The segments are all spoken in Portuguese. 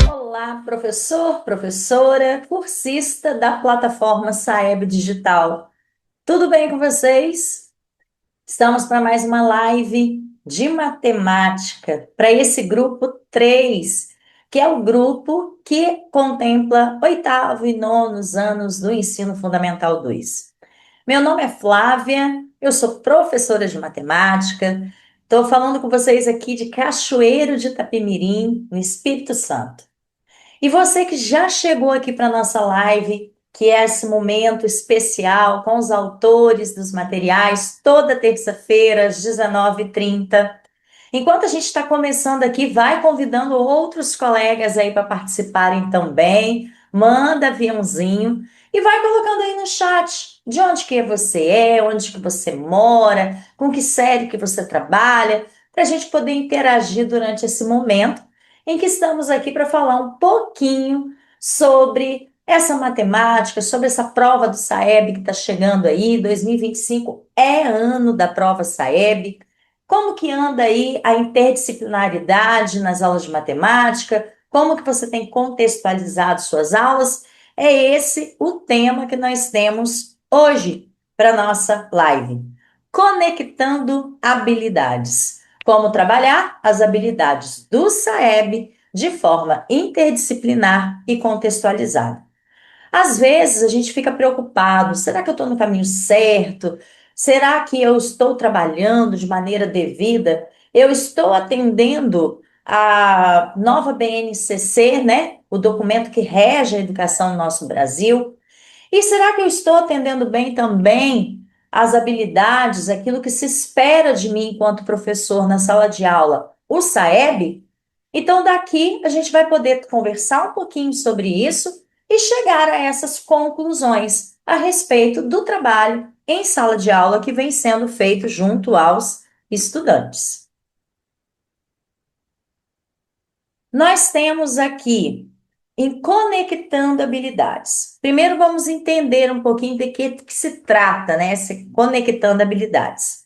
Olá, professor, professora, cursista da plataforma Saeb Digital. Tudo bem com vocês? Estamos para mais uma live de matemática para esse grupo 3, que é o grupo que contempla oitavo e nonos anos do Ensino Fundamental 2. Meu nome é Flávia, eu sou professora de matemática, estou falando com vocês aqui de Cachoeiro de Itapemirim, no Espírito Santo. E você que já chegou aqui para a nossa live, que é esse momento especial com os autores dos materiais, toda terça-feira, às 19h30. Enquanto a gente está começando aqui, vai convidando outros colegas aí para participarem também. Manda aviãozinho e vai colocando aí no chat de onde que você é, onde que você mora, com que série que você trabalha, para a gente poder interagir durante esse momento em que estamos aqui para falar um pouquinho sobre essa matemática, sobre essa prova do Saeb que está chegando aí. 2025 é ano da prova Saeb. Como que anda aí a interdisciplinaridade nas aulas de matemática? Como que você tem contextualizado suas aulas? É esse o tema que nós temos hoje para nossa live. Conectando habilidades. Como trabalhar as habilidades do Saeb de forma interdisciplinar e contextualizada. Às vezes a gente fica preocupado: será que eu estou no caminho certo? Será que eu estou trabalhando de maneira devida? Eu estou atendendo a nova BNCC, né? O documento que rege a educação no nosso Brasil. E será que eu estou atendendo bem também as habilidades, aquilo que se espera de mim enquanto professor na sala de aula, o Saeb? Então, daqui a gente vai poder conversar um pouquinho sobre isso e chegar a essas conclusões a respeito do trabalho em sala de aula que vem sendo feito junto aos estudantes. Nós temos aqui em conectando habilidades. Primeiro vamos entender um pouquinho de que se trata, né? Esse conectando habilidades.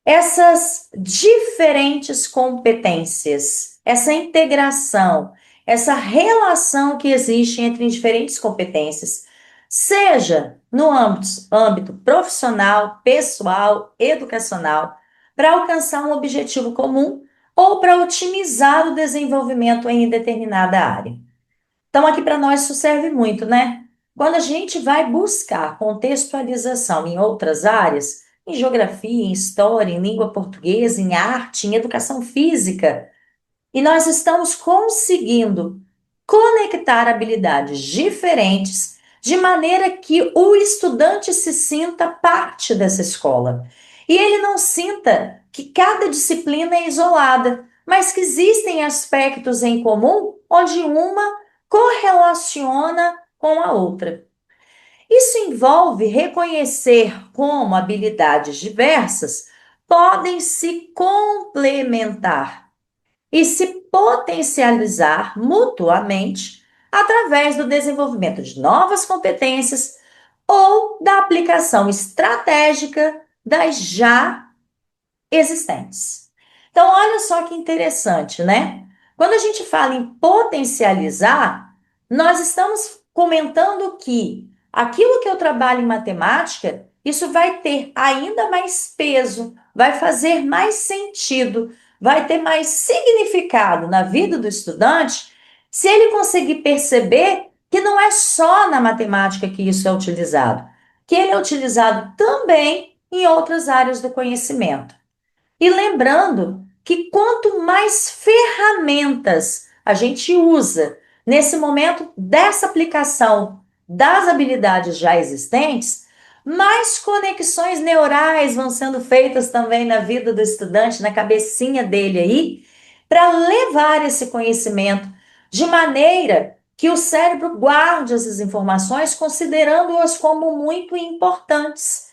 Essas diferentes competências, essa integração, essa relação que existe entre diferentes competências, seja no âmbito profissional, pessoal, educacional, para alcançar um objetivo comum ou para otimizar o desenvolvimento em determinada área. Então, aqui para nós isso serve muito, né? Quando a gente vai buscar contextualização em outras áreas, em geografia, em história, em língua portuguesa, em arte, em educação física, e nós estamos conseguindo conectar habilidades diferentes de maneira que o estudante se sinta parte dessa escola. E ele não sinta que cada disciplina é isolada, mas que existem aspectos em comum onde uma correlaciona com a outra. Isso envolve reconhecer como habilidades diversas podem se complementar e se potencializar mutuamente através do desenvolvimento de novas competências ou da aplicação estratégica das já existentes. Então, olha só que interessante, né? Quando a gente fala em potencializar, nós estamos comentando que aquilo que eu trabalho em matemática, isso vai ter ainda mais peso, vai fazer mais sentido, vai ter mais significado na vida do estudante, se ele conseguir perceber que não é só na matemática que isso é utilizado, que ele é utilizado também em outras áreas do conhecimento. E lembrando que quanto mais ferramentas a gente usa nesse momento dessa aplicação das habilidades já existentes, mais conexões neurais vão sendo feitas também na vida do estudante, na cabecinha dele aí, para levar esse conhecimento de maneira que o cérebro guarde essas informações, considerando-as como muito importantes.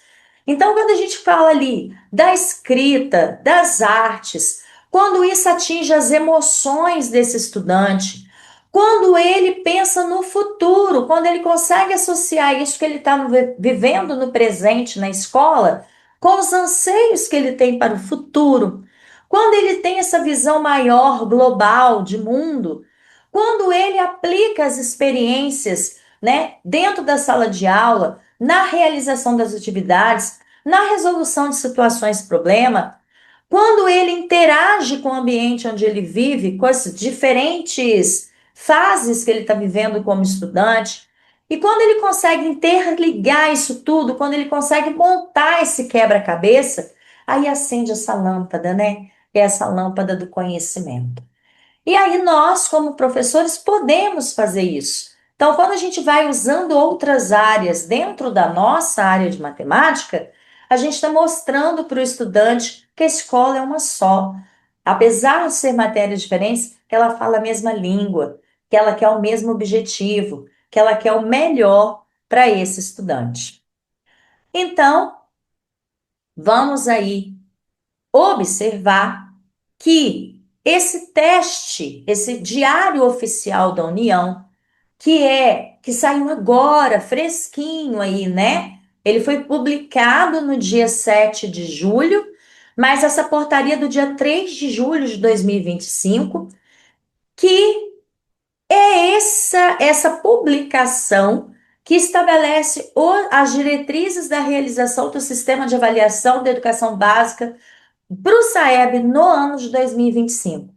Então, quando a gente fala ali da escrita, das artes, quando isso atinge as emoções desse estudante, quando ele pensa no futuro, quando ele consegue associar isso que ele está vivendo no presente na escola com os anseios que ele tem para o futuro, quando ele tem essa visão maior, global de mundo, quando ele aplica as experiências, né, dentro da sala de aula, na realização das atividades, na resolução de situações de problema, quando ele interage com o ambiente onde ele vive, com as diferentes fases que ele está vivendo como estudante, e quando ele consegue interligar isso tudo, quando ele consegue montar esse quebra-cabeça, aí acende essa lâmpada, né? É essa lâmpada do conhecimento. E aí nós, como professores, podemos fazer isso. Então, quando a gente vai usando outras áreas dentro da nossa área de matemática, a gente está mostrando para o estudante que a escola é uma só. Apesar de ser matérias diferentes, que ela fala a mesma língua, que ela quer o mesmo objetivo, que ela quer o melhor para esse estudante. Então, vamos aí observar que esse teste, esse diário oficial da União, que saiu agora, fresquinho aí, né? Ele foi publicado no dia 7 de julho, mas essa portaria do dia 3 de julho de 2025, que é essa publicação que estabelece as diretrizes da realização do sistema de avaliação da educação básica para o SAEB no ano de 2025.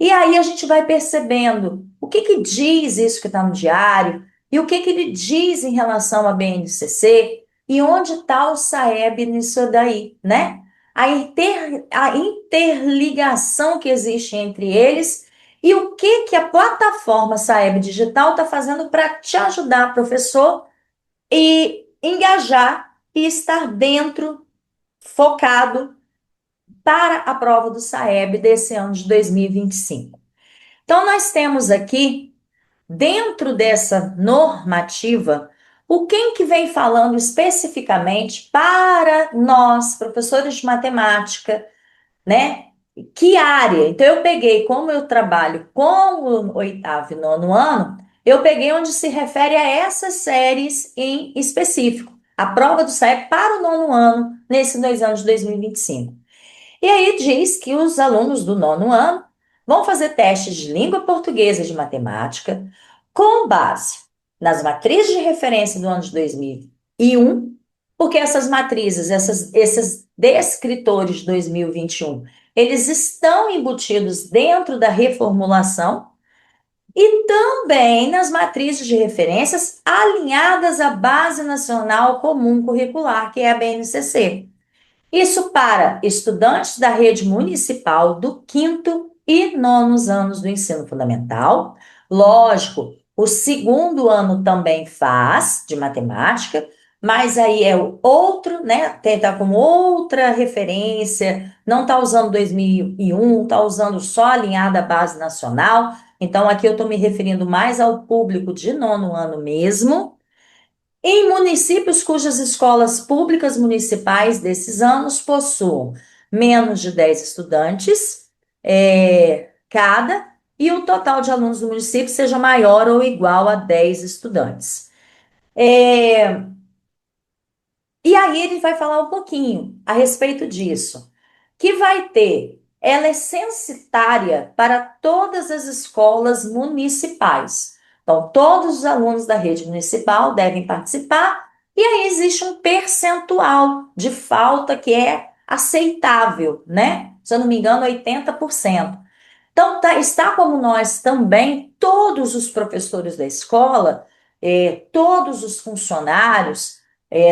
E aí a gente vai percebendo o que que diz isso que está no diário e o que que ele diz em relação à BNCC e onde está o SAEB nisso daí, né? A interligação que existe entre eles e o que que a plataforma SAEB Digital está fazendo para te ajudar, professor, e engajar e estar dentro, focado para a prova do SAEB desse ano de 2025. Então, nós temos aqui, dentro dessa normativa, o quem que vem falando especificamente para nós, professores de matemática, né? Que área? Então, eu peguei, como eu trabalho com o oitavo e nono ano, eu peguei onde se refere a essas séries em específico. A prova do SAEB para o nono ano, nesses 2 anos de 2025. E aí diz que os alunos do nono ano vão fazer testes de língua portuguesa e de matemática com base nas matrizes de referência do ano de 2001, porque essas matrizes, esses descritores de 2021, eles estão embutidos dentro da reformulação e também nas matrizes de referências alinhadas à Base Nacional Comum Curricular, que é a BNCC. Isso para estudantes da rede municipal do quinto e nonos anos do ensino fundamental. Lógico, o segundo ano também faz de matemática, mas aí é o outro, né? Tentar como outra referência, não está usando 2001, está usando só alinhada à base nacional. Então, aqui eu estou me referindo mais ao público de nono ano mesmo. Em municípios cujas escolas públicas municipais desses anos possuam menos de 10 estudantes cada, e o total de alunos do município seja maior ou igual a 10 estudantes. É, e aí ele vai falar um pouquinho a respeito disso, que vai ter, ela é censitária para todas as escolas municipais. Então, todos os alunos da rede municipal devem participar, e aí existe um percentual de falta que é aceitável, né? Se eu não me engano, 80%. Então, está como nós também, todos os professores da escola, todos os funcionários,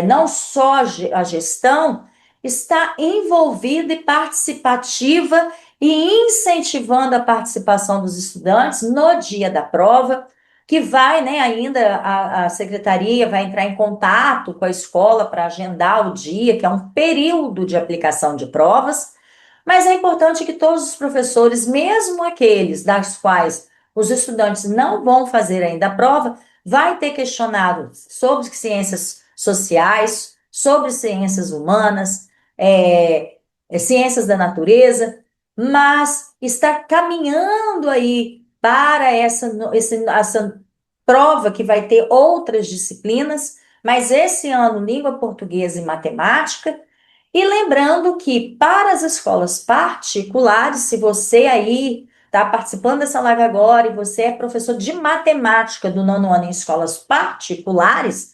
não só a gestão, está envolvida e participativa e incentivando a participação dos estudantes no dia da prova, que vai, né, ainda a secretaria vai entrar em contato com a escola para agendar o dia, que é um período de aplicação de provas, Mas é importante que todos os professores, mesmo aqueles das quais os estudantes não vão fazer ainda a prova, vai ter questionado sobre ciências sociais, sobre ciências humanas, ciências da natureza, mas está caminhando aí para essa prova que vai ter outras disciplinas, mas esse ano língua portuguesa e matemática. E lembrando que para as escolas particulares, se você aí está participando dessa live agora e você é professor de matemática do nono ano em escolas particulares,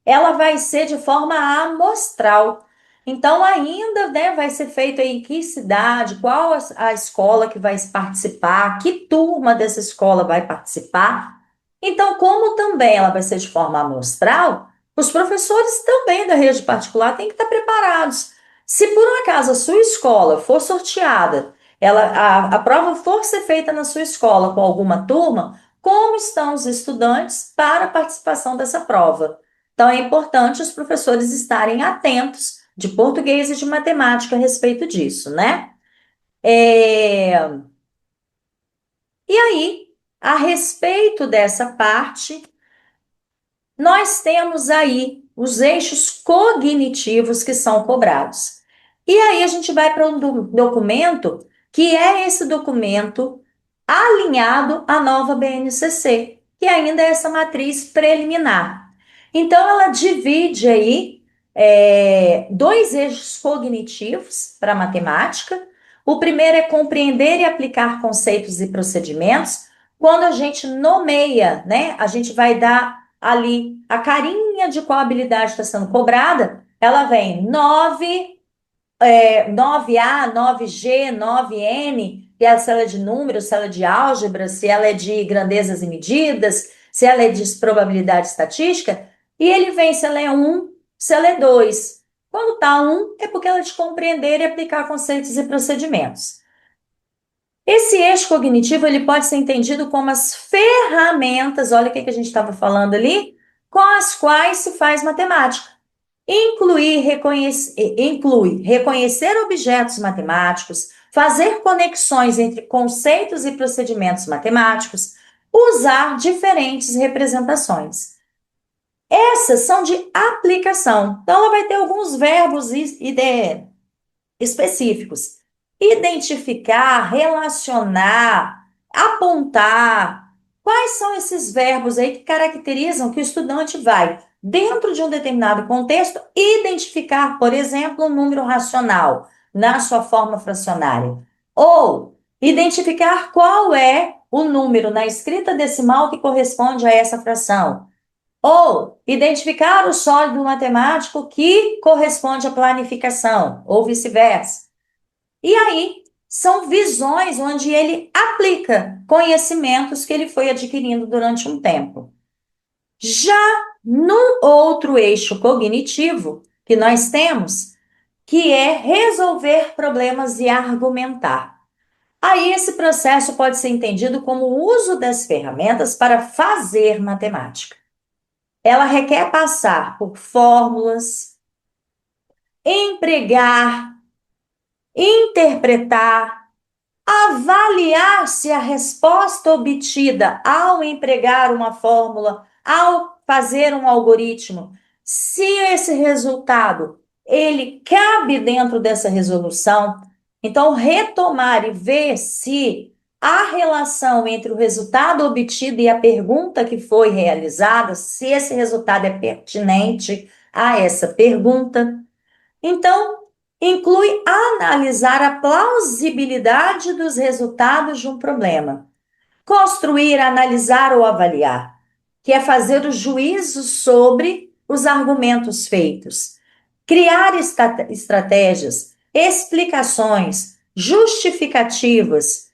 ela vai ser de forma amostral. Então, ainda, né, vai ser feito aí em que cidade, qual a escola que vai participar, que turma dessa escola vai participar. Então, como também ela vai ser de forma amostral, os professores também da rede particular têm que estar preparados. Se por um acaso a sua escola for sorteada, a prova for ser feita na sua escola com alguma turma, como estão os estudantes para a participação dessa prova? Então, é importante os professores estarem atentos de português e de matemática a respeito disso, né? É, E aí, a respeito dessa parte, nós temos aí os eixos cognitivos que são cobrados. E aí a gente vai para um documento que é esse documento alinhado à nova BNCC, que ainda é essa matriz preliminar. Então, ela divide aí dois eixos cognitivos para a matemática. O primeiro é compreender e aplicar conceitos e procedimentos. Quando a gente nomeia, né, a gente vai dar ali a carinha de qual habilidade está sendo cobrada, ela vem 9A, 9G, 9N, e se ela é de números, se ela é de álgebra, se ela é de grandezas e medidas, se ela é de probabilidade estatística, e ele vem se ela é 1, se ela é 2. Quando está 1, é porque ela é de compreender e aplicar conceitos e procedimentos. Esse eixo cognitivo ele pode ser entendido como as ferramentas, olha o que a gente estava falando ali, com as quais se faz matemática. Inclui reconhecer objetos matemáticos, fazer conexões entre conceitos e procedimentos matemáticos, usar diferentes representações. Essas são de aplicação. Então, ela vai ter alguns verbos específicos. Identificar, relacionar, apontar. Quais são esses verbos aí que caracterizam que o estudante vai, dentro de um determinado contexto, identificar, por exemplo, um número racional na sua forma fracionária? Ou identificar qual é o número na escrita decimal que corresponde a essa fração? Ou identificar o sólido matemático que corresponde à planificação, ou vice-versa. E aí, são visões onde ele aplica conhecimentos que ele foi adquirindo durante um tempo. Já no outro eixo cognitivo que nós temos, que é resolver problemas e argumentar. Aí esse processo pode ser entendido como o uso das ferramentas para fazer matemática. Ela requer passar por fórmulas, empregar, interpretar, avaliar se a resposta obtida ao empregar uma fórmula, ao fazer um algoritmo, se esse resultado ele cabe dentro dessa resolução. Então, retomar e ver se a relação entre o resultado obtido e a pergunta que foi realizada, se esse resultado é pertinente a essa pergunta. Então, inclui analisar a plausibilidade dos resultados de um problema. Construir, analisar ou avaliar, que é fazer o juízo sobre os argumentos feitos. Criar estratégias, explicações, justificativas.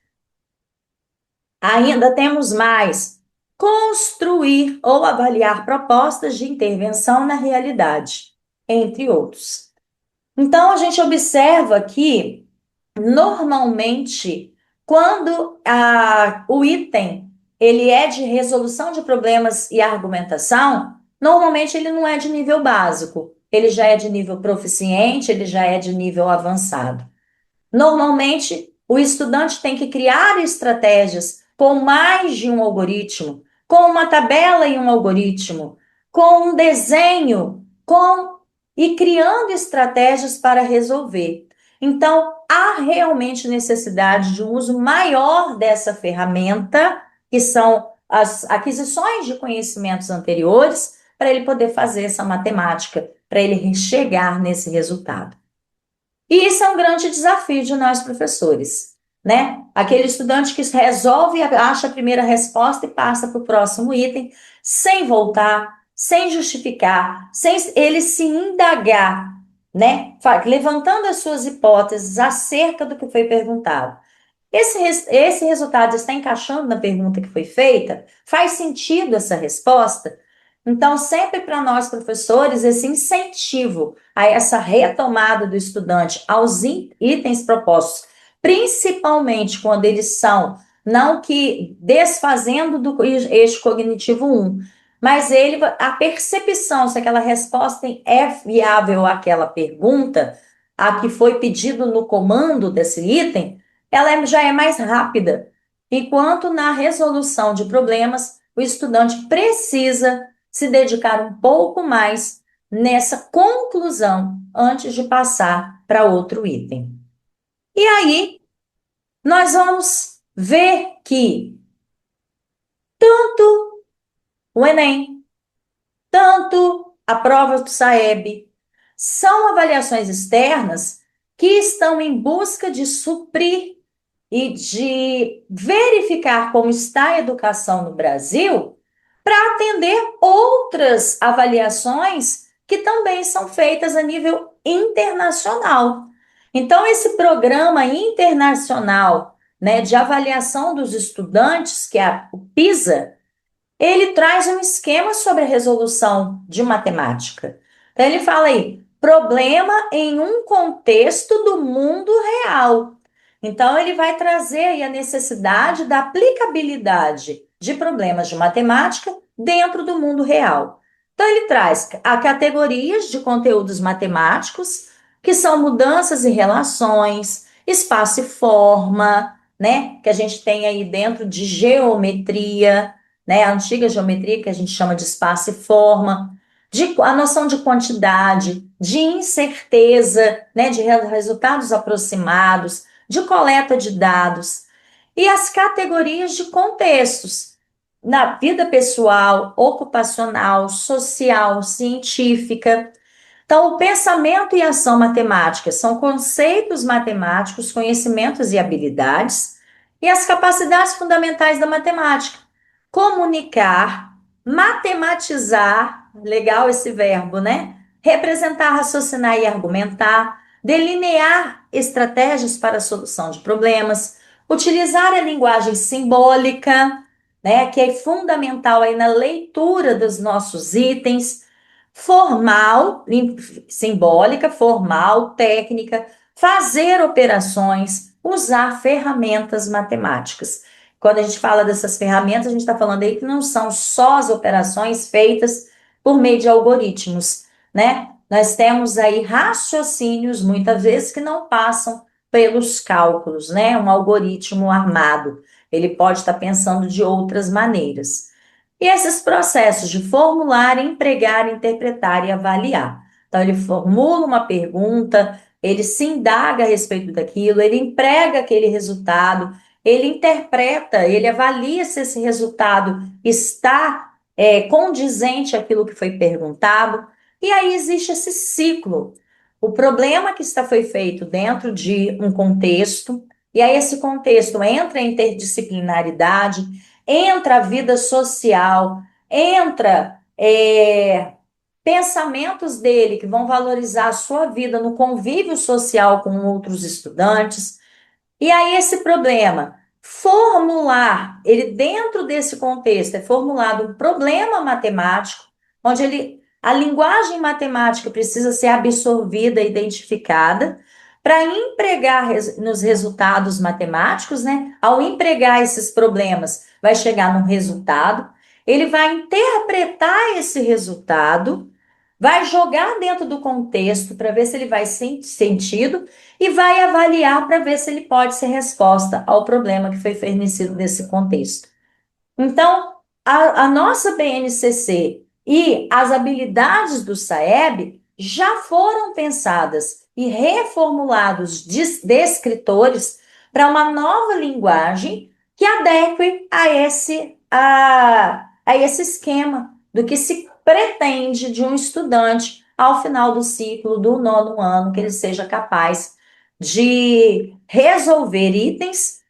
Ainda temos mais. Construir ou avaliar propostas de intervenção na realidade, entre outros. Então, a gente observa que, normalmente, quando o item ele é de resolução de problemas e argumentação, normalmente ele não é de nível básico, ele já é de nível proficiente, ele já é de nível avançado. Normalmente, o estudante tem que criar estratégias com mais de um algoritmo, com uma tabela e um algoritmo, com um desenho, com e criando estratégias para resolver. Então, há realmente necessidade de um uso maior dessa ferramenta, que são as aquisições de conhecimentos anteriores, para ele poder fazer essa matemática, para ele chegar nesse resultado. E isso é um grande desafio de nós professores, né? Aquele estudante que resolve, acha a primeira resposta e passa para o próximo item, sem voltar, sem justificar, sem ele se indagar, né? Levantando as suas hipóteses acerca do que foi perguntado. Esse resultado está encaixando na pergunta que foi feita? Faz sentido essa resposta? Então, sempre para nós, professores, esse incentivo a essa retomada do estudante aos itens propostos, principalmente quando eles são, não que desfazendo do eixo cognitivo 1, mas a percepção se aquela resposta é viável àquela pergunta, a que foi pedido no comando desse item, já é mais rápida. Enquanto na resolução de problemas, o estudante precisa se dedicar um pouco mais nessa conclusão antes de passar para outro item. E aí, nós vamos ver que tanto o Enem, tanto a prova do SAEB, são avaliações externas que estão em busca de suprir e de verificar como está a educação no Brasil para atender outras avaliações que também são feitas a nível internacional. Então, esse programa internacional, né, de avaliação dos estudantes, que é o PISA, ele traz um esquema sobre a resolução de matemática. Então, ele fala aí, problema em um contexto do mundo real. Então, ele vai trazer aí a necessidade da aplicabilidade de problemas de matemática dentro do mundo real. Então, ele traz a categorias de conteúdos matemáticos, que são mudanças e relações, espaço e forma, né? Que a gente tem aí dentro de geometria, né? A antiga geometria, que a gente chama de espaço e forma, a noção de quantidade, de incerteza, né? De resultados aproximados, de coleta de dados, e as categorias de contextos, na vida pessoal, ocupacional, social, científica. Então, o pensamento e ação matemática são conceitos matemáticos, conhecimentos e habilidades, e as capacidades fundamentais da matemática. Comunicar, matematizar, legal esse verbo, né? Representar, raciocinar e argumentar, delinear estratégias para a solução de problemas, utilizar a linguagem simbólica, né, que é fundamental aí na leitura dos nossos itens, formal, simbólica, formal, técnica, fazer operações, usar ferramentas matemáticas. Quando a gente fala dessas ferramentas, a gente está falando aí que não são só as operações feitas por meio de algoritmos, né? Nós temos aí raciocínios, muitas vezes, que não passam pelos cálculos, né? Um algoritmo armado. Ele pode estar pensando de outras maneiras. E esses processos de formular, empregar, interpretar e avaliar. Então, ele formula uma pergunta, ele se indaga a respeito daquilo, ele emprega aquele resultado, ele interpreta, ele avalia se esse resultado está condizente àquilo que foi perguntado. E aí existe esse ciclo. O problema que foi feito dentro de um contexto, e aí esse contexto entra a interdisciplinaridade, entra a vida social, entra pensamentos dele que vão valorizar a sua vida no convívio social com outros estudantes. E aí esse problema, formular, ele dentro desse contexto é formulado um problema matemático, onde a linguagem matemática precisa ser absorvida, identificada, para empregar nos resultados matemáticos, né? Ao empregar esses problemas, vai chegar num resultado, ele vai interpretar esse resultado, vai jogar dentro do contexto para ver se ele vai ser sentido e vai avaliar para ver se ele pode ser resposta ao problema que foi fornecido nesse contexto. Então, a nossa BNCC e as habilidades do SAEB já foram pensadas e reformulados descritores para uma nova linguagem que adeque a esse esquema do que se pretende de um estudante ao final do ciclo do nono ano, que ele seja capaz de resolver itens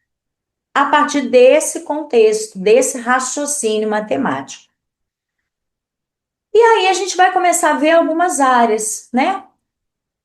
a partir desse contexto, desse raciocínio matemático. E aí a gente vai começar a ver algumas áreas, né?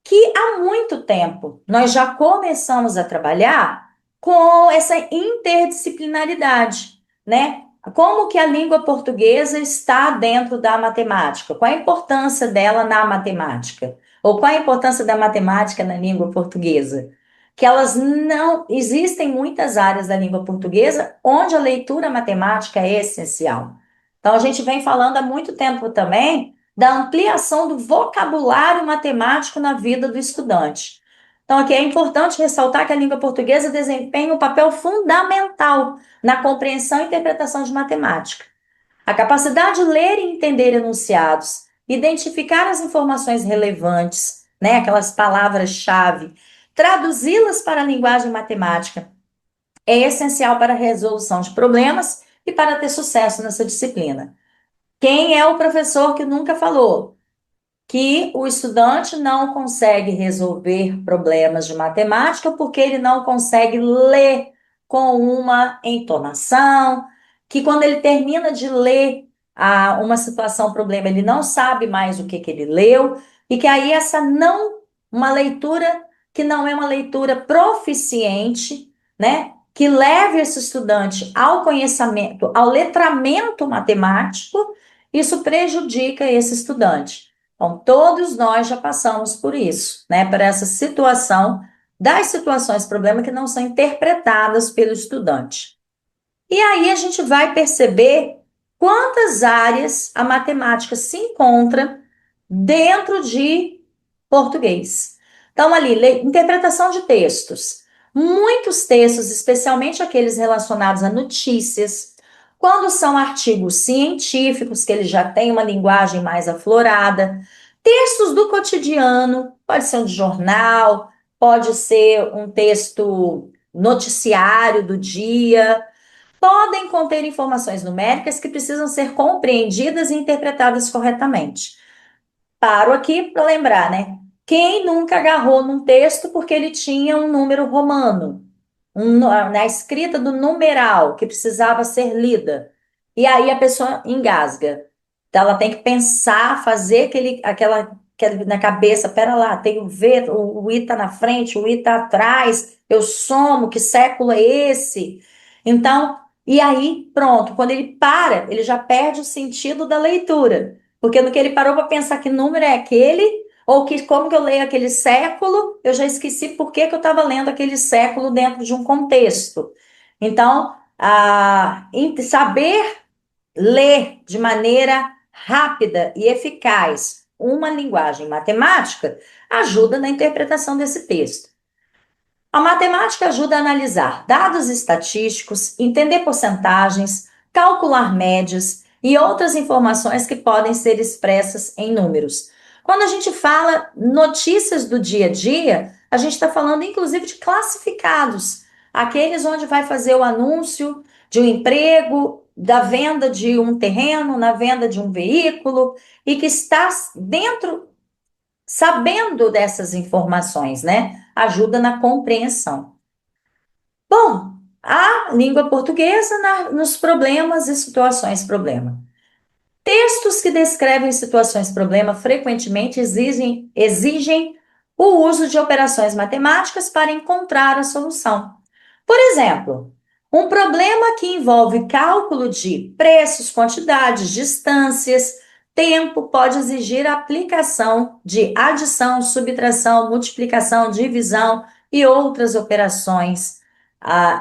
Que há muito tempo nós já começamos a trabalhar com essa interdisciplinaridade, né? Como que a língua portuguesa está dentro da matemática? Qual a importância dela na matemática? Ou qual a importância da matemática na língua portuguesa? Que elas não existem muitas áreas da língua portuguesa onde a leitura matemática é essencial. Então a gente vem falando há muito tempo também da ampliação do vocabulário matemático na vida do estudante. Então, aqui é importante ressaltar que a língua portuguesa desempenha um papel fundamental na compreensão e interpretação de matemática. A capacidade de ler e entender enunciados, identificar as informações relevantes, né, aquelas palavras-chave, traduzi-las para a linguagem matemática, é essencial para a resolução de problemas e para ter sucesso nessa disciplina. Quem é o professor que nunca falou que o estudante não consegue resolver problemas de matemática porque ele não consegue ler com uma entonação, que quando ele termina de ler uma situação, problema, ele não sabe mais o que ele leu, e que aí uma leitura que não é uma leitura proficiente, né? Que leve esse estudante ao conhecimento, ao letramento matemático, isso prejudica esse estudante. Então, todos nós já passamos por isso, né? Por essa situação, das situações, problema que não são interpretadas pelo estudante. E aí a gente vai perceber quantas áreas a matemática se encontra dentro de português. Então, ali, interpretação de textos. Muitos textos, especialmente aqueles relacionados a notícias, quando são artigos científicos, que eles já têm uma linguagem mais aflorada, textos do cotidiano, pode ser um de jornal, pode ser um texto noticiário do dia, podem conter informações numéricas que precisam ser compreendidas e interpretadas corretamente. Paro aqui para lembrar, né? Quem nunca agarrou num texto porque ele tinha um número romano, na escrita do numeral, que precisava ser lida. E aí a pessoa engasga. Então ela tem que pensar, fazer aquela na cabeça, pera lá, tem o V, o I está na frente, o I está atrás, eu somo, que século é esse? Então, e aí, pronto, quando ele para, ele já perde o sentido da leitura. Porque no que ele parou para pensar que número é aquele, ou que como que eu leio aquele século, eu já esqueci por que eu estava lendo aquele século dentro de um contexto. Então, saber ler de maneira rápida e eficaz uma linguagem matemática ajuda na interpretação desse texto. A matemática ajuda a analisar dados estatísticos, entender porcentagens, calcular médias e outras informações que podem ser expressas em números. Quando a gente fala notícias do dia a dia, a gente está falando inclusive de classificados, aqueles onde vai fazer o anúncio de um emprego, da venda de um terreno, na venda de um veículo, e que está dentro, sabendo dessas informações, né? Ajuda na compreensão. Bom, a língua portuguesa nos problemas e situações problema. Textos que descrevem situações problema frequentemente exigem o uso de operações matemáticas para encontrar a solução. Por exemplo, um problema que envolve cálculo de preços, quantidades, distâncias, tempo pode exigir a aplicação de adição, subtração, multiplicação, divisão e outras operações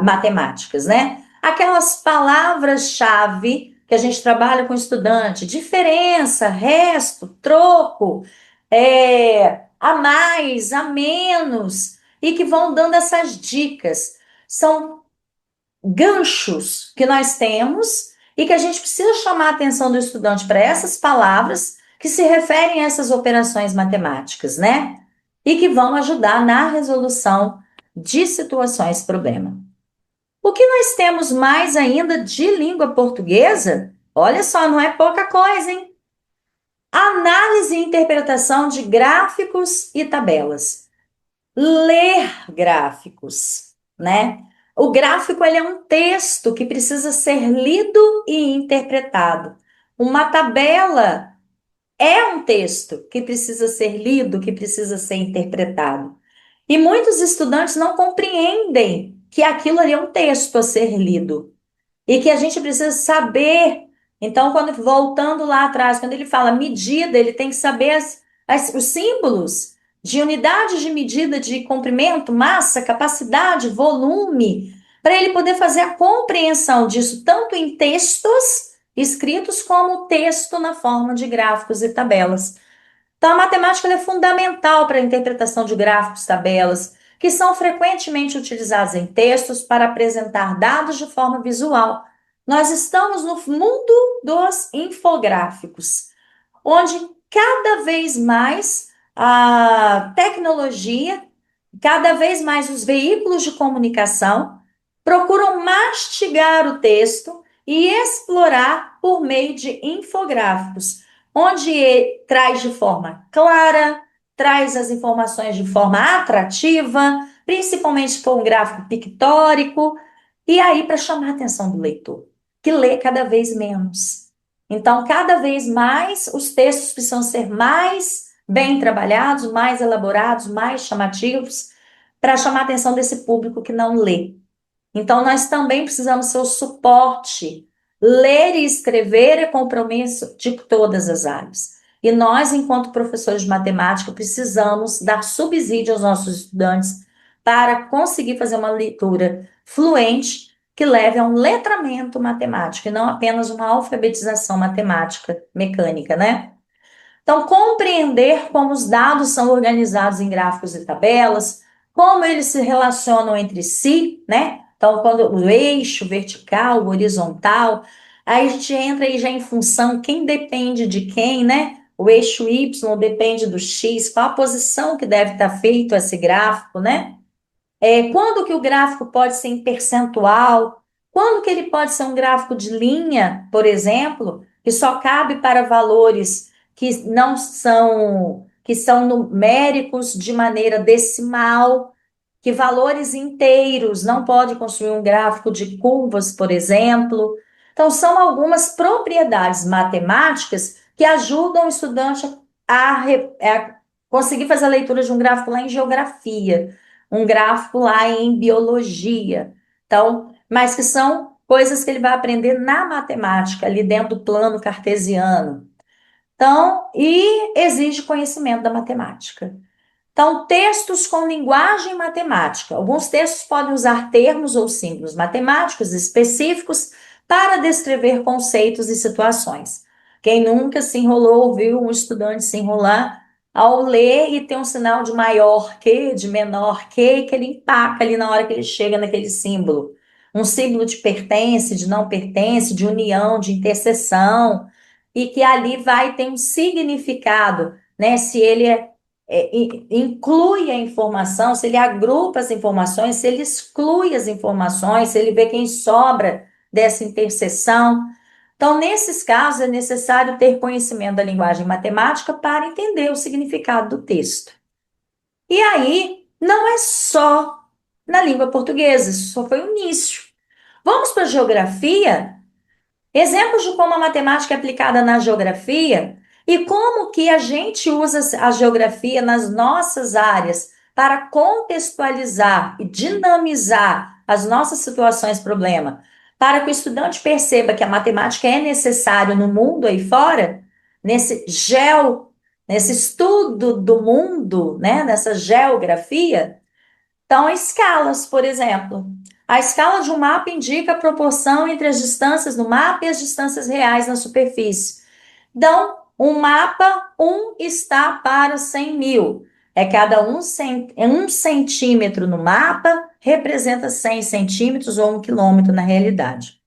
matemáticas, né? Aquelas palavras-chave que a gente trabalha com o estudante, diferença, resto, troco, a mais, a menos, e que vão dando essas dicas. São ganchos que nós temos e que a gente precisa chamar a atenção do estudante para essas palavras que se referem a essas operações matemáticas, né? E que vão ajudar na resolução de situações problema. O que nós temos mais ainda de língua portuguesa? Olha só, não é pouca coisa, hein? Análise e interpretação de gráficos e tabelas. Ler gráficos, né? O gráfico ele é um texto que precisa ser lido e interpretado. Uma tabela é um texto que precisa ser lido, que precisa ser interpretado. E muitos estudantes não compreendem que aquilo ali é um texto a ser lido e que a gente precisa saber. Então, quando voltando lá atrás, quando ele fala medida, ele tem que saber os símbolos de unidades de medida de comprimento, massa, capacidade, volume, para ele poder fazer a compreensão disso, tanto em textos escritos como texto na forma de gráficos e tabelas. Então, a matemática ela é fundamental para a interpretação de gráficos, tabelas, que são frequentemente utilizados em textos para apresentar dados de forma visual. Nós estamos no mundo dos infográficos, onde cada vez mais a tecnologia, cada vez mais os veículos de comunicação procuram mastigar o texto e explorar por meio de infográficos, onde ele traz de forma clara, traz as informações de forma atrativa, principalmente se for um gráfico pictórico, e aí para chamar a atenção do leitor, que lê cada vez menos. Então, cada vez mais os textos precisam ser mais bem trabalhados, mais elaborados, mais chamativos, para chamar a atenção desse público que não lê. Então, nós também precisamos ser o suporte. Ler e escrever é compromisso de todas as áreas. E nós, enquanto professores de matemática, precisamos dar subsídio aos nossos estudantes para conseguir fazer uma leitura fluente que leve a um letramento matemático e não apenas uma alfabetização matemática mecânica, né? Então, compreender como os dados são organizados em gráficos e tabelas, como eles se relacionam entre si, né? Então, quando o eixo vertical, o horizontal, aí a gente entra aí já em função quem depende de quem, né? O eixo Y depende do X, qual a posição que deve estar feito esse gráfico, né? Quando que o gráfico pode ser em percentual? Quando que ele pode ser um gráfico de linha, por exemplo, que só cabe para valores que não são, que são numéricos de maneira decimal, que valores inteiros não pode construir um gráfico de curvas, por exemplo. Então, são algumas propriedades matemáticas que ajudam o estudante a conseguir fazer a leitura de um gráfico lá em geografia, um gráfico lá em biologia. Então, mas que são coisas que ele vai aprender na matemática, ali dentro do plano cartesiano. Então, e exige conhecimento da matemática. Então, textos com linguagem matemática. Alguns textos podem usar termos ou símbolos matemáticos específicos para descrever conceitos e situações. Quem nunca se enrolou, ouviu um estudante se enrolar ao ler e tem um sinal de maior que, de menor que ele empaca ali na hora que ele chega naquele símbolo. Um símbolo de pertence, de não pertence, de união, de interseção, e que ali vai ter um significado, né? Se ele inclui a informação, se ele agrupa as informações, se ele exclui as informações, se ele vê quem sobra dessa interseção. Então, nesses casos, é necessário ter conhecimento da linguagem matemática para entender o significado do texto. E aí, não é só na língua portuguesa, isso só foi o início. Vamos para a geografia? Exemplos de como a matemática é aplicada na geografia e como que a gente usa a geografia nas nossas áreas para contextualizar e dinamizar as nossas situações problema, para que o estudante perceba que a matemática é necessária no mundo aí fora, nesse estudo do mundo, né, nessa geografia. Então, escalas, por exemplo. A escala de um mapa indica a proporção entre as distâncias no mapa e as distâncias reais na superfície. Então, um mapa, um está para 100 mil. É cada um centímetro no mapa representa 100 centímetros ou 1 quilômetro na realidade.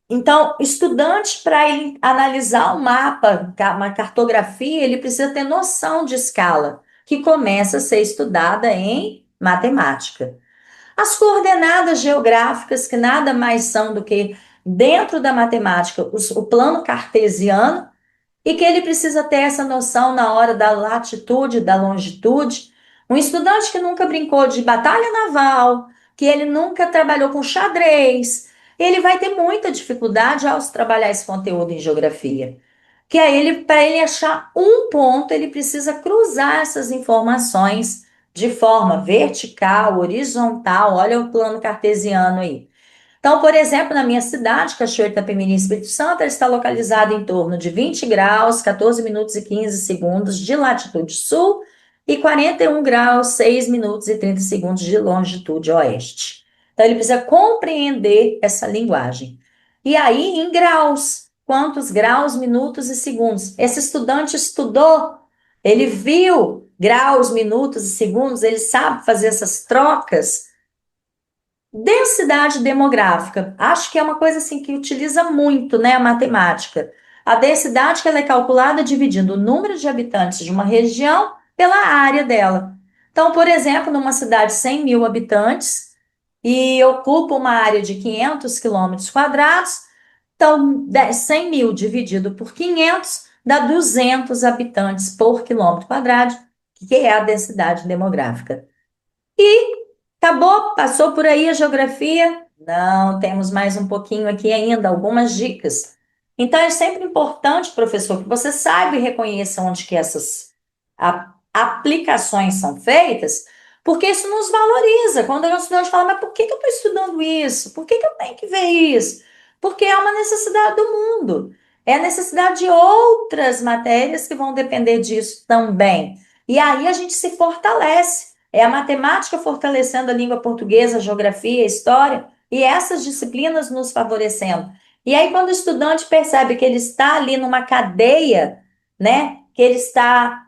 Então, estudante, para ele analisar o mapa, uma cartografia, ele precisa ter noção de escala, que começa a ser estudada em matemática. As coordenadas geográficas, que nada mais são do que, dentro da matemática, o plano cartesiano, e que ele precisa ter essa noção na hora da latitude, da longitude. Um estudante que nunca brincou de batalha naval, que ele nunca trabalhou com xadrez, ele vai ter muita dificuldade ao trabalhar esse conteúdo em geografia. Que aí ele, para ele achar um ponto, ele precisa cruzar essas informações de forma vertical, horizontal. Olha o plano cartesiano aí. Então, por exemplo, na minha cidade, Cachoeiro de Itapemirim, Espírito Santo, ela está localizada em torno de 20 graus, 14 minutos e 15 segundos de latitude sul e 41 graus, 6 minutos e 30 segundos de longitude oeste. Então, ele precisa compreender essa linguagem. E aí, em graus, quantos graus, minutos e segundos? Esse estudante estudou, ele viu graus, minutos e segundos, ele sabe fazer essas trocas. Densidade demográfica, acho que é uma coisa assim que utiliza muito, né, a matemática. A densidade que ela é calculada dividindo o número de habitantes de uma região pela área dela. Então, por exemplo, numa cidade de 100 mil habitantes e ocupa uma área de 500 quilômetros quadrados, então 100 mil dividido por 500 dá 200 habitantes por quilômetro quadrado, que é a densidade demográfica. Acabou? Passou por aí a geografia? Não, temos mais um pouquinho aqui ainda, algumas dicas. Então é sempre importante, professor, que você saiba e reconheça onde que essas aplicações são feitas, porque isso nos valoriza. Quando o estudante fala, mas por que que eu estou estudando isso? Por que que eu tenho que ver isso? Porque é uma necessidade do mundo. É a necessidade de outras matérias que vão depender disso também. E aí a gente se fortalece. É a matemática fortalecendo a língua portuguesa, a geografia, a história, e essas disciplinas nos favorecendo. E aí, quando o estudante percebe que ele está ali numa cadeia, né, que ele está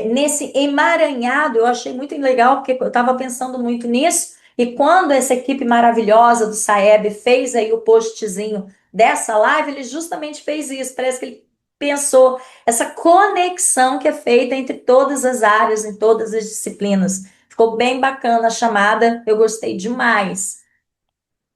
nesse emaranhado, eu achei muito legal, porque eu estava pensando muito nisso, e quando essa equipe maravilhosa do SAEB fez aí o postzinho dessa live, ele justamente fez isso, parece que ele pensou essa conexão que é feita entre todas as áreas, em todas as disciplinas. Ficou bem bacana a chamada, eu gostei demais.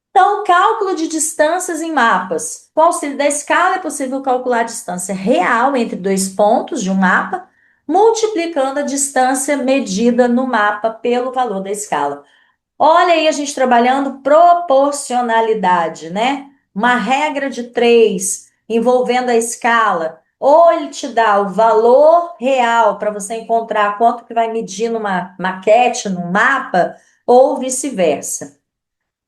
Então, cálculo de distâncias em mapas. Com o auxílio da escala, é possível calcular a distância real entre dois pontos de um mapa, multiplicando a distância medida no mapa pelo valor da escala. Olha aí a gente trabalhando proporcionalidade, né? Uma regra de três envolvendo a escala. Ou ele te dá o valor real para você encontrar quanto que vai medir numa maquete, num mapa, ou vice-versa.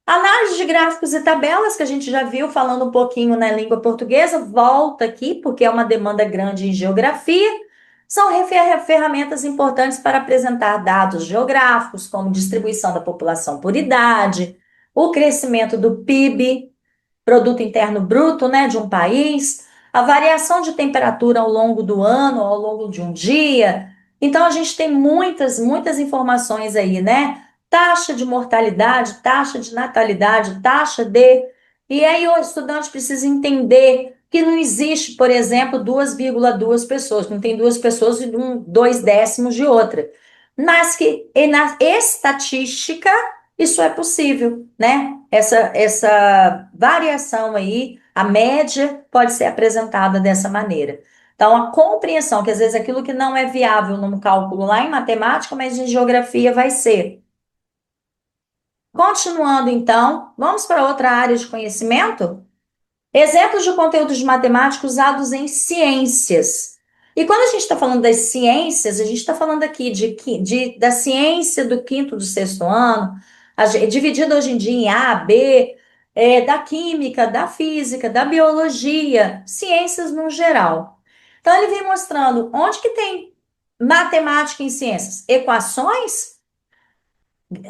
Análise de gráficos e tabelas, que a gente já viu falando um pouquinho na língua portuguesa, volta aqui, porque é uma demanda grande em geografia. São ferramentas importantes para apresentar dados geográficos, como distribuição da população por idade, o crescimento do PIB, Produto Interno Bruto, né, de um país, a variação de temperatura ao longo do ano, ao longo de um dia. Então, a gente tem muitas informações aí, né? Taxa de mortalidade, taxa de natalidade, taxa de. E aí, o estudante precisa entender que não existe, por exemplo, 2,2 pessoas, não tem duas pessoas e dois décimos de outra. Mas que na estatística isso é possível, né? Essa variação aí, a média pode ser apresentada dessa maneira. Então, a compreensão, que às vezes aquilo que não é viável num cálculo lá em matemática, mas em geografia vai ser. Continuando, então, vamos para outra área de conhecimento? Exemplos de conteúdos de matemática usados em ciências. E quando a gente está falando das ciências, a gente está falando aqui da ciência do quinto, do sexto ano, dividida hoje em dia em A, B, da química, da física, da biologia, ciências no geral. Então, ele vem mostrando onde que tem matemática em ciências. Equações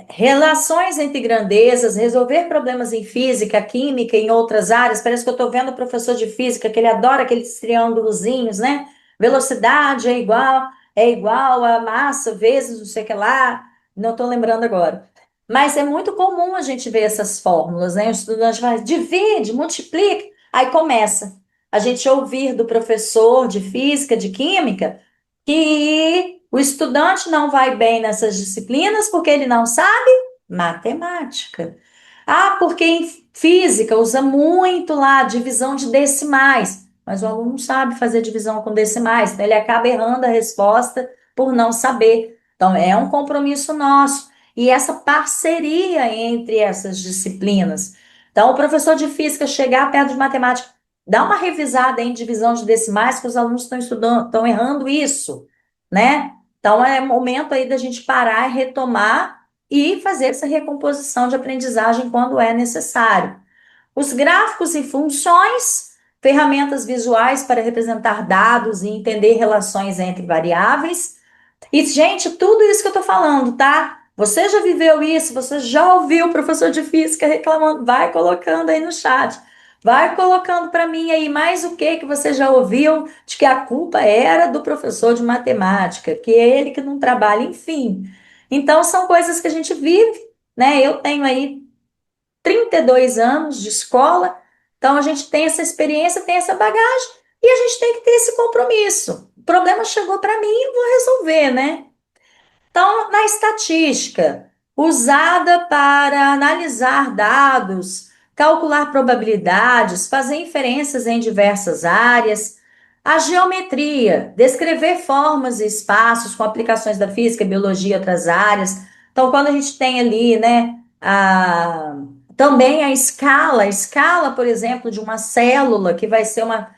Relações entre grandezas, resolver problemas em física, química, em outras áreas. Parece que eu estou vendo o professor de física, que ele adora aqueles triângulozinhos, né? Velocidade é igual a massa vezes não sei o que lá. Não estou lembrando agora. Mas é muito comum a gente ver essas fórmulas, né? O estudante vai, divide, multiplica, aí começa a gente ouvir do professor de física, de química, que o estudante não vai bem nessas disciplinas porque ele não sabe matemática. Ah, porque em física usa muito lá divisão de decimais, mas o aluno não sabe fazer divisão com decimais, então ele acaba errando a resposta por não saber. Então é um compromisso nosso e essa parceria entre essas disciplinas. Então, o professor de física chegar perto de matemática, dá uma revisada em divisão de decimais, que os alunos estão estudando, estão errando isso, né? Então, é momento aí da gente parar e retomar e fazer essa recomposição de aprendizagem quando é necessário. Os gráficos e funções, ferramentas visuais para representar dados e entender relações entre variáveis. E, gente, tudo isso que eu tô falando, tá? Você já viveu isso? Você já ouviu o professor de física reclamando? Vai colocando aí no chat. Vai colocando para mim aí mais o que você já ouviu de que a culpa era do professor de matemática, que é ele que não trabalha, enfim. Então, são coisas que a gente vive, né? Eu tenho aí 32 anos de escola, então a gente tem essa experiência, tem essa bagagem e a gente tem que ter esse compromisso. O problema chegou para mim, eu vou resolver, né? Então, na estatística, usada para analisar dados, calcular probabilidades, fazer inferências em diversas áreas, a geometria, descrever formas e espaços com aplicações da física, biologia e outras áreas. Então, quando a gente tem ali, né, também a escala, por exemplo, de uma célula que vai ser uma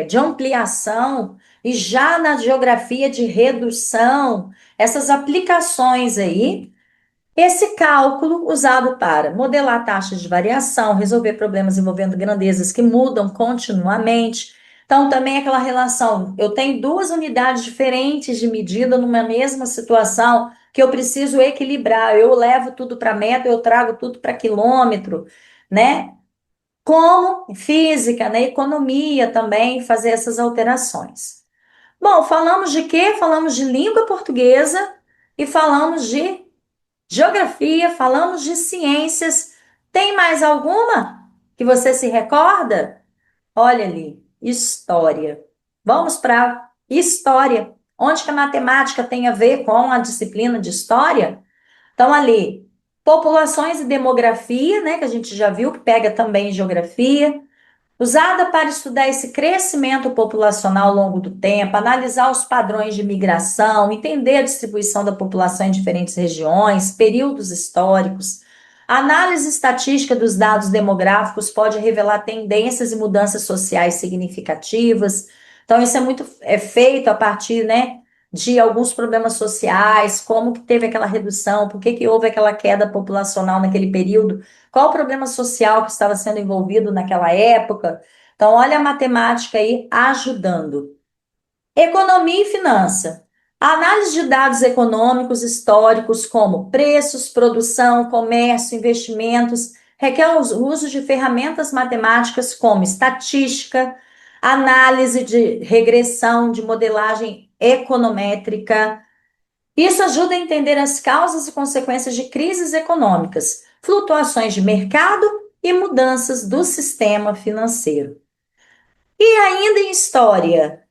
de ampliação, e já na geografia de redução, essas aplicações aí, esse cálculo usado para modelar taxas de variação, resolver problemas envolvendo grandezas que mudam continuamente. Então, também aquela relação, eu tenho duas unidades diferentes de medida numa mesma situação que eu preciso equilibrar. Eu levo tudo para metro, eu trago tudo para quilômetro, né? Como física, né? Economia também, fazer essas alterações. Bom, falamos de quê? Falamos de língua portuguesa e falamos de geografia, falamos de ciências. Tem mais alguma que você se recorda? Olha ali, história. Vamos para história. Onde que a matemática tem a ver com a disciplina de história? Então, ali, populações e demografia, né, que a gente já viu, que pega também geografia. Usada para estudar esse crescimento populacional ao longo do tempo, analisar os padrões de migração, entender a distribuição da população em diferentes regiões, períodos históricos. A análise estatística dos dados demográficos pode revelar tendências e mudanças sociais significativas. Então, isso é feito a partir, né, de alguns problemas sociais, como que teve aquela redução, por que que houve aquela queda populacional naquele período, qual o problema social que estava sendo envolvido naquela época. Então, olha a matemática aí ajudando. Economia e finança. A análise de dados econômicos históricos, como preços, produção, comércio, investimentos, requer o uso de ferramentas matemáticas como estatística, análise de regressão, de modelagem econométrica. Isso ajuda a entender as causas e consequências de crises econômicas, flutuações de mercado e mudanças do sistema financeiro. E ainda em história,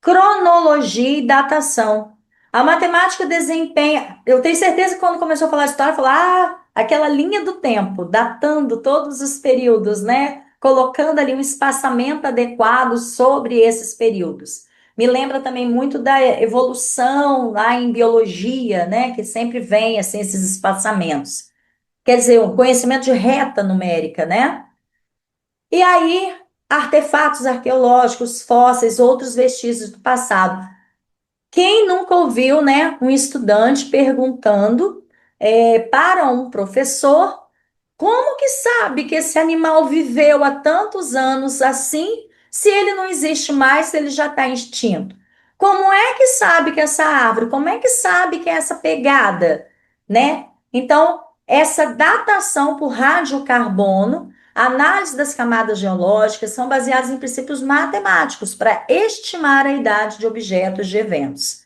cronologia e datação. A matemática desempenha. Eu tenho certeza que quando começou a falar história, falou: aquela linha do tempo, datando todos os períodos, né? Colocando ali um espaçamento adequado sobre esses períodos. Me lembra também muito da evolução lá em biologia, né? Que sempre vem assim, esses espaçamentos. Quer dizer, um conhecimento de reta numérica, né? E aí, artefatos arqueológicos, fósseis, outros vestígios do passado. Quem nunca ouviu, né, um estudante perguntando para um professor como que sabe que esse animal viveu há tantos anos assim, se ele não existe mais, se ele já está extinto? Como é que sabe que essa árvore, como é que sabe que é essa pegada? né? Então, essa datação por radiocarbono, análise das camadas geológicas são baseadas em princípios matemáticos para estimar a idade de objetos de eventos.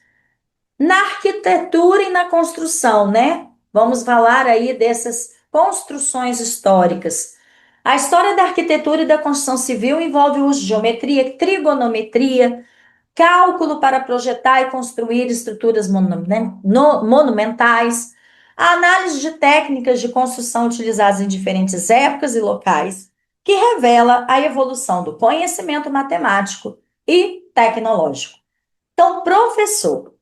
Na arquitetura e na construção, né? Vamos falar aí dessas construções históricas. A história da arquitetura e da construção civil envolve o uso de geometria, trigonometria, cálculo para projetar e construir estruturas monumentais, a análise de técnicas de construção utilizadas em diferentes épocas e locais, que revela a evolução do conhecimento matemático e tecnológico. Então, professor,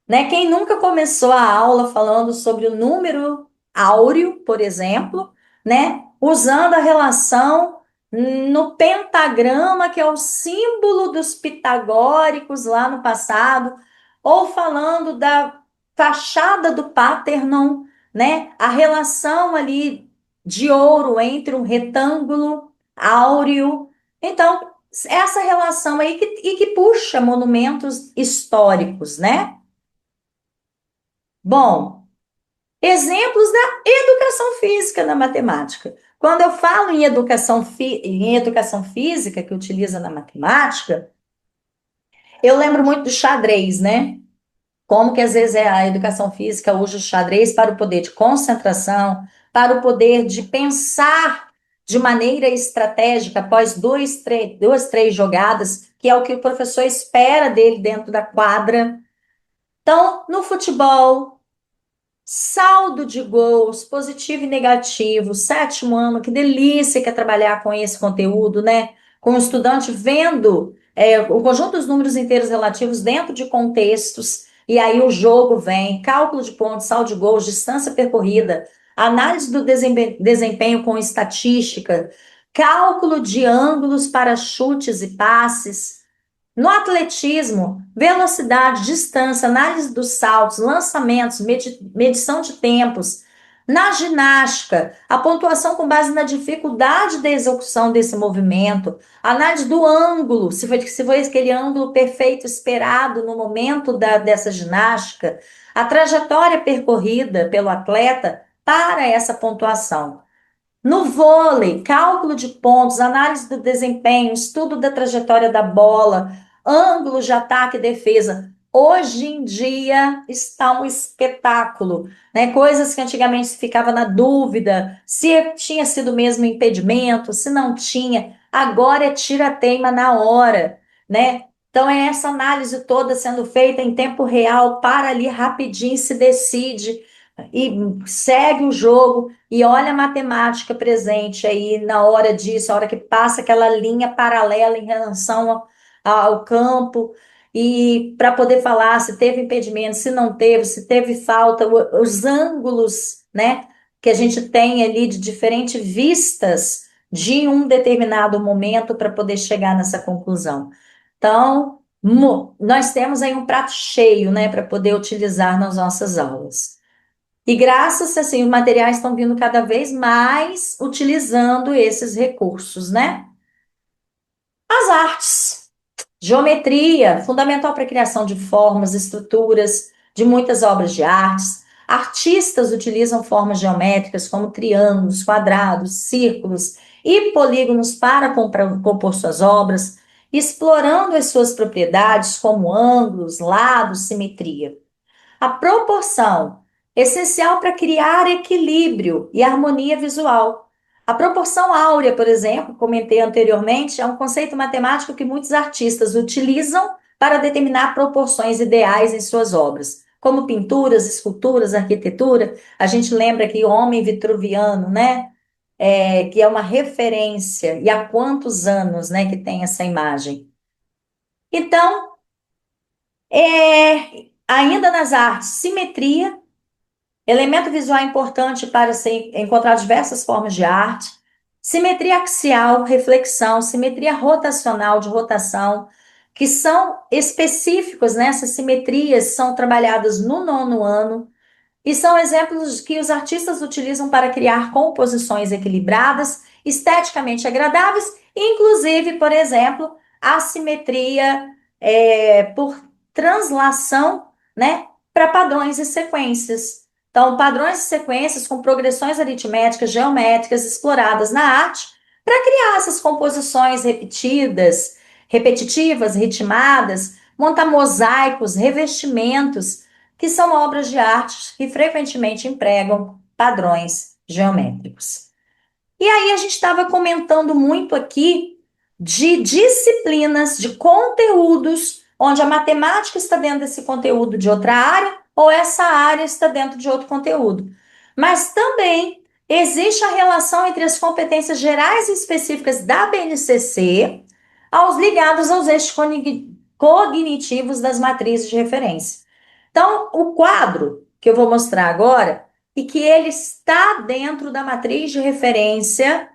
né? Quem nunca começou a aula falando sobre o número áureo, por exemplo, né? Usando a relação no pentagrama, que é o símbolo dos pitagóricos lá no passado, ou falando da fachada do Parthenon, né? A relação ali de ouro entre um retângulo áureo. Então, essa relação aí que puxa monumentos históricos, né? Bom, exemplos da educação física na matemática. Quando eu falo em educação física que utiliza na matemática, eu lembro muito do xadrez, né? Como que às vezes a educação física usa o xadrez para o poder de concentração, para o poder de pensar de maneira estratégica após duas, três jogadas, que é o que o professor espera dele dentro da quadra. Então, no futebol, saldo de gols, positivo e negativo, sétimo ano, que delícia que é trabalhar com esse conteúdo, né? Com o estudante vendo o conjunto dos números inteiros relativos dentro de contextos, e aí o jogo vem, cálculo de pontos, saldo de gols, distância percorrida, análise do desempenho com estatística, cálculo de ângulos para chutes e passes. No atletismo, velocidade, distância, análise dos saltos, lançamentos, medição de tempos. Na ginástica, a pontuação com base na dificuldade da execução desse movimento, análise do ângulo, se foi aquele ângulo perfeito esperado no momento dessa ginástica, a trajetória percorrida pelo atleta para essa pontuação. No vôlei, cálculo de pontos, análise do desempenho, estudo da trajetória da bola, ângulos de ataque e defesa. Hoje em dia está um espetáculo, né? Coisas que antigamente se ficava na dúvida se tinha sido mesmo impedimento, se não tinha. Agora é tira-teima na hora, né? Então é essa análise toda sendo feita em tempo real, para ali rapidinho se decide e segue o jogo. E olha a matemática presente aí na hora disso, a hora que passa aquela linha paralela em relação ao campo, e para poder falar se teve impedimento, se não teve, se teve falta, os ângulos, né, que a gente tem ali de diferentes vistas de um determinado momento para poder chegar nessa conclusão. Então, nós temos aí um prato cheio, né, para poder utilizar nas nossas aulas. E graças, assim, os materiais estão vindo cada vez mais utilizando esses recursos, né? As artes, geometria, fundamental para a criação de formas, estruturas, de muitas obras de artes. Artistas utilizam formas geométricas como triângulos, quadrados, círculos e polígonos para compor suas obras, explorando as suas propriedades como ângulos, lados, simetria. A proporção, essencial para criar equilíbrio e harmonia visual. A proporção áurea, por exemplo, comentei anteriormente, é um conceito matemático que muitos artistas utilizam para determinar proporções ideais em suas obras, como pinturas, esculturas, arquitetura. A gente lembra aqui o homem vitruviano, né? Que é uma referência, e há quantos anos, né, que tem essa imagem. Então, ainda nas artes, simetria. Elemento visual importante para se encontrar diversas formas de arte. Simetria axial, reflexão, simetria rotacional, de rotação, que são específicos, né? Essas simetrias são trabalhadas no nono ano e são exemplos que os artistas utilizam para criar composições equilibradas, esteticamente agradáveis, inclusive, por exemplo, a simetria por translação, né? Para padrões e sequências. Então, padrões e sequências com progressões aritméticas, geométricas exploradas na arte para criar essas composições repetidas, repetitivas, ritmadas, montar mosaicos, revestimentos, que são obras de arte que frequentemente empregam padrões geométricos. E aí a gente estava comentando muito aqui de disciplinas, de conteúdos, onde a matemática está dentro desse conteúdo de outra área, ou essa área está dentro de outro conteúdo. Mas também existe a relação entre as competências gerais e específicas da BNCC aos ligados aos eixos cognitivos das matrizes de referência. Então, o quadro que eu vou mostrar agora e que ele está dentro da matriz de referência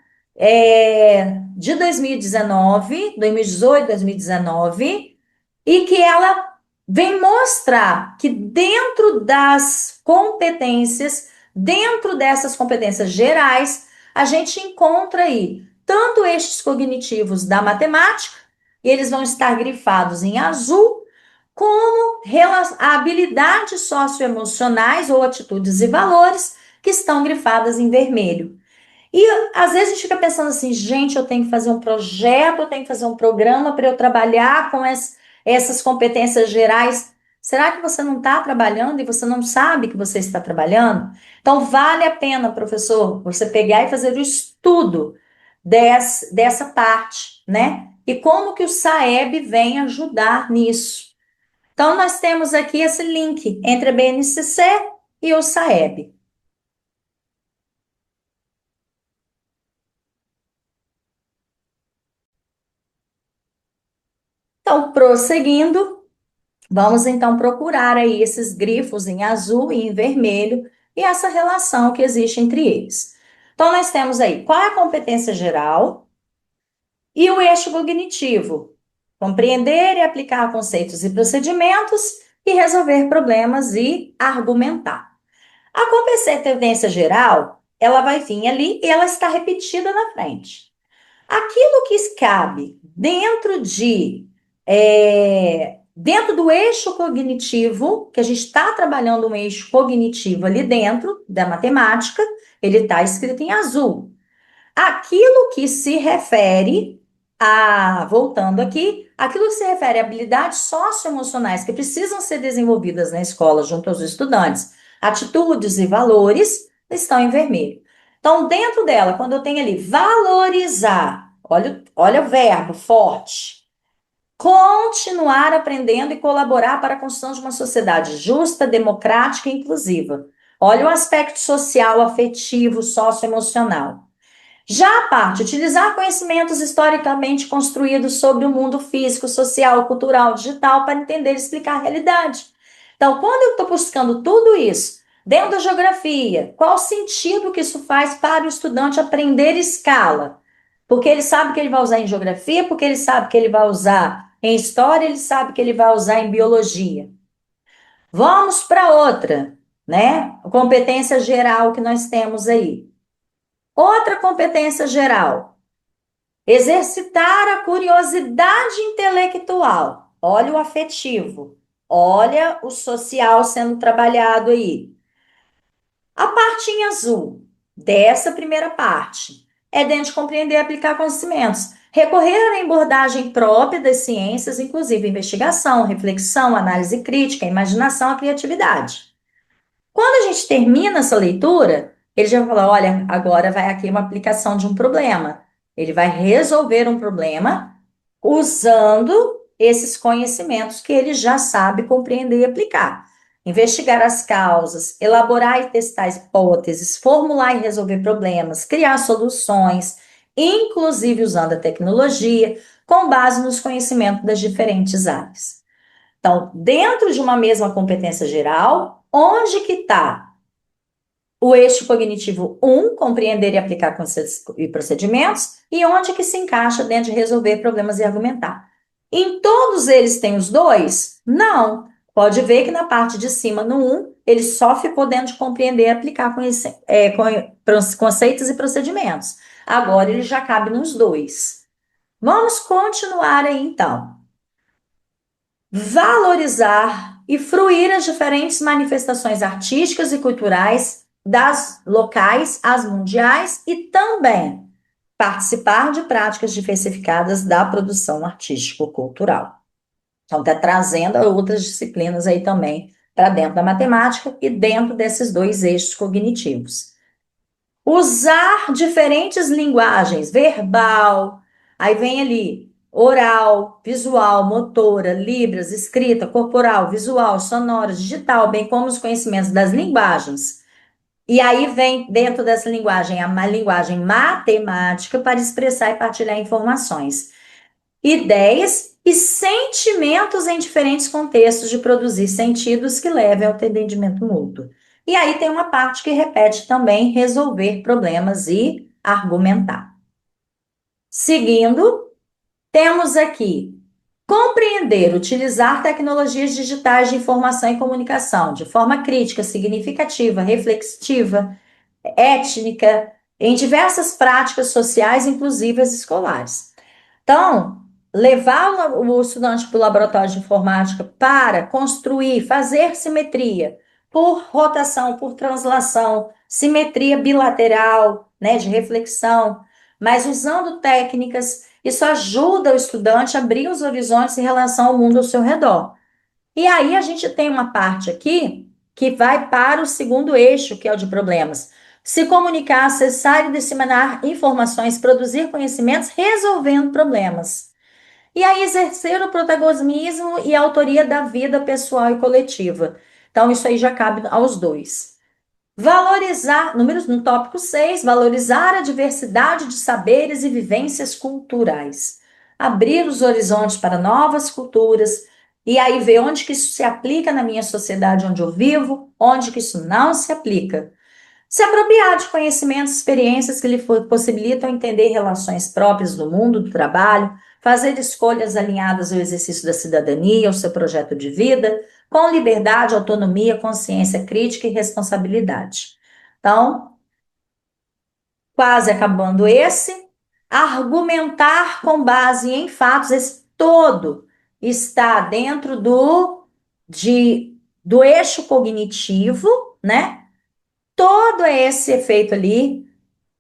de 2019, 2018, 2019, e que ela vem mostrar que dentro das competências, dentro dessas competências gerais, a gente encontra aí tanto estes cognitivos da matemática, e eles vão estar grifados em azul, como habilidades socioemocionais ou atitudes e valores que estão grifadas em vermelho. E às vezes a gente fica pensando assim, gente, eu tenho que fazer um projeto, eu tenho que fazer um programa para eu trabalhar com essas competências gerais. Será que você não está trabalhando e você não sabe que você está trabalhando? Então, vale a pena, professor, você pegar e fazer o estudo dessa parte, né? E como que o SAEB vem ajudar nisso. Então, nós temos aqui esse link entre a BNCC e o SAEB. Então, prosseguindo, vamos então procurar aí esses grifos em azul e em vermelho e essa relação que existe entre eles. Então, nós temos aí qual é a competência geral e o eixo cognitivo. Compreender e aplicar conceitos e procedimentos e resolver problemas e argumentar. A competência geral, ela vai vir ali e ela está repetida na frente. Aquilo que cabe dentro do eixo cognitivo, que a gente está trabalhando um eixo cognitivo ali dentro da matemática, ele está escrito em azul. Aquilo que se refere voltando aqui, aquilo que se refere a habilidades socioemocionais que precisam ser desenvolvidas na escola junto aos estudantes, atitudes e valores, estão em vermelho. Então, dentro dela, quando eu tenho ali valorizar, olha o verbo forte, continuar aprendendo e colaborar para a construção de uma sociedade justa, democrática e inclusiva. Olha o aspecto social, afetivo, socioemocional. Já a parte, utilizar conhecimentos historicamente construídos sobre o mundo físico, social, cultural, digital para entender e explicar a realidade. Então, quando eu estou buscando tudo isso dentro da geografia, qual o sentido que isso faz para o estudante aprender escala? Porque ele sabe que ele vai usar em geografia, porque ele sabe que ele vai usar em história, ele sabe que ele vai usar em biologia. Vamos para outra, né? A competência geral que nós temos aí. Outra competência geral. Exercitar a curiosidade intelectual. Olha o afetivo. Olha o social sendo trabalhado aí. A parte em azul dessa primeira parte é dentro de compreender e aplicar conhecimentos. Recorrer à abordagem própria das ciências, inclusive investigação, reflexão, análise crítica, imaginação, a criatividade. Quando a gente termina essa leitura, ele já vai falar: olha, agora vai aqui uma aplicação de um problema. Ele vai resolver um problema usando esses conhecimentos que ele já sabe compreender e aplicar. Investigar as causas, elaborar e testar hipóteses, formular e resolver problemas, criar soluções, inclusive usando a tecnologia, com base nos conhecimentos das diferentes áreas. Então, dentro de uma mesma competência geral, onde que está o eixo cognitivo um, compreender e aplicar conceitos e procedimentos, e onde que se encaixa dentro de resolver problemas e argumentar? Em todos eles tem os dois? Não. Pode ver que na parte de cima, no um, ele só ficou dentro de compreender e aplicar conceitos e procedimentos. Agora ele já cabe nos dois. Vamos continuar aí então. Valorizar e fruir as diferentes manifestações artísticas e culturais das locais às mundiais e também participar de práticas diversificadas da produção artístico-cultural. Então, está trazendo outras disciplinas aí também para dentro da matemática e dentro desses dois eixos cognitivos. Usar diferentes linguagens, verbal, aí vem ali oral, visual, motora, libras, escrita, corporal, visual, sonora, digital, bem como os conhecimentos das linguagens. E aí vem dentro dessa linguagem a linguagem matemática para expressar e partilhar informações, ideias e sentimentos em diferentes contextos de produzir sentidos que levem ao entendimento mútuo. E aí tem uma parte que repete também resolver problemas e argumentar. Seguindo, temos aqui compreender, utilizar tecnologias digitais de informação e comunicação de forma crítica, significativa, reflexiva, étnica, em diversas práticas sociais, inclusive as escolares. Então, levar o estudante para o laboratório de informática para construir, fazer simetria por rotação, por translação, simetria bilateral, né, de reflexão, mas usando técnicas, isso ajuda o estudante a abrir os horizontes em relação ao mundo ao seu redor. E aí a gente tem uma parte aqui que vai para o segundo eixo, que é o de problemas. Se comunicar, acessar e disseminar informações, produzir conhecimentos, resolvendo problemas. E aí exercer o protagonismo e a autoria da vida pessoal e coletiva. Então, isso aí já cabe aos dois. Valorizar, no tópico 6, valorizar a diversidade de saberes e vivências culturais. Abrir os horizontes para novas culturas e aí ver onde que isso se aplica na minha sociedade onde eu vivo, onde que isso não se aplica. Se apropriar de conhecimentos e experiências que lhe possibilitam entender relações próprias do mundo, do trabalho, fazer escolhas alinhadas ao exercício da cidadania, ao seu projeto de vida, com liberdade, autonomia, consciência crítica e responsabilidade. Então, quase acabando esse, argumentar com base em fatos, esse todo está dentro do eixo cognitivo, né? Todo esse efeito ali,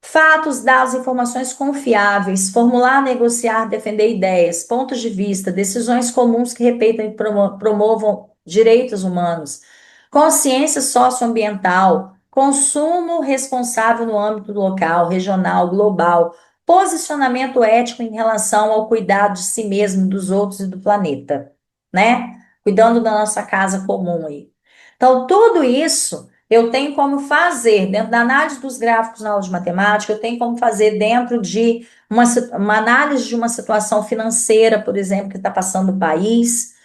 fatos, dados, informações confiáveis, formular, negociar, defender ideias, pontos de vista, decisões comuns que repetam e promovam direitos humanos, consciência socioambiental, consumo responsável no âmbito local, regional, global, posicionamento ético em relação ao cuidado de si mesmo, dos outros e do planeta, né? Cuidando da nossa casa comum aí. Então, tudo isso eu tenho como fazer, dentro da análise dos gráficos na aula de matemática, eu tenho como fazer dentro de uma análise de uma situação financeira, por exemplo, que está passando o país,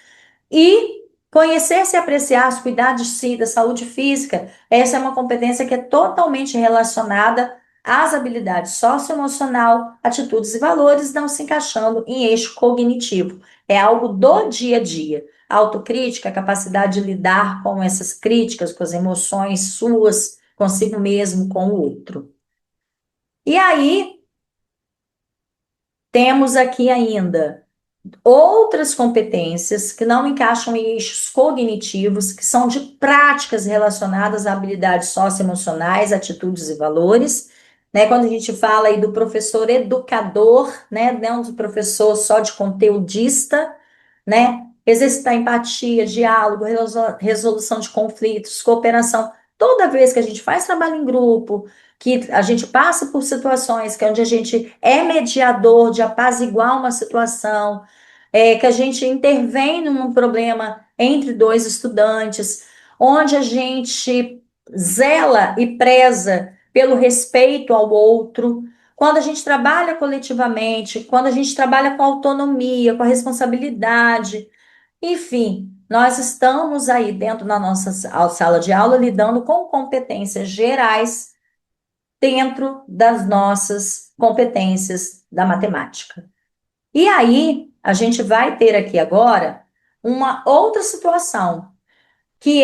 e conhecer-se e apreciar, cuidar de si, da saúde física, essa é uma competência que é totalmente relacionada às habilidades socioemocional, atitudes e valores, não se encaixando em eixo cognitivo. É algo do dia a dia. A autocrítica, a capacidade de lidar com essas críticas, com as emoções suas, consigo mesmo, com o outro. E aí, temos aqui ainda outras competências que não encaixam em eixos cognitivos, que são de práticas relacionadas a habilidades socioemocionais, atitudes e valores, né? Quando a gente fala aí do professor educador, né? Não do professor só de conteudista, né? Exercitar empatia, diálogo, resolução de conflitos, cooperação. Toda vez que a gente faz trabalho em grupo, que a gente passa por situações que é onde a gente é mediador de apaziguar uma situação, que a gente intervém num problema entre dois estudantes, onde a gente zela e preza pelo respeito ao outro, quando a gente trabalha coletivamente, quando a gente trabalha com autonomia, com a responsabilidade, enfim, nós estamos aí dentro da nossa sala de aula lidando com competências gerais dentro das nossas competências da matemática. E aí, a gente vai ter aqui agora uma outra situação, que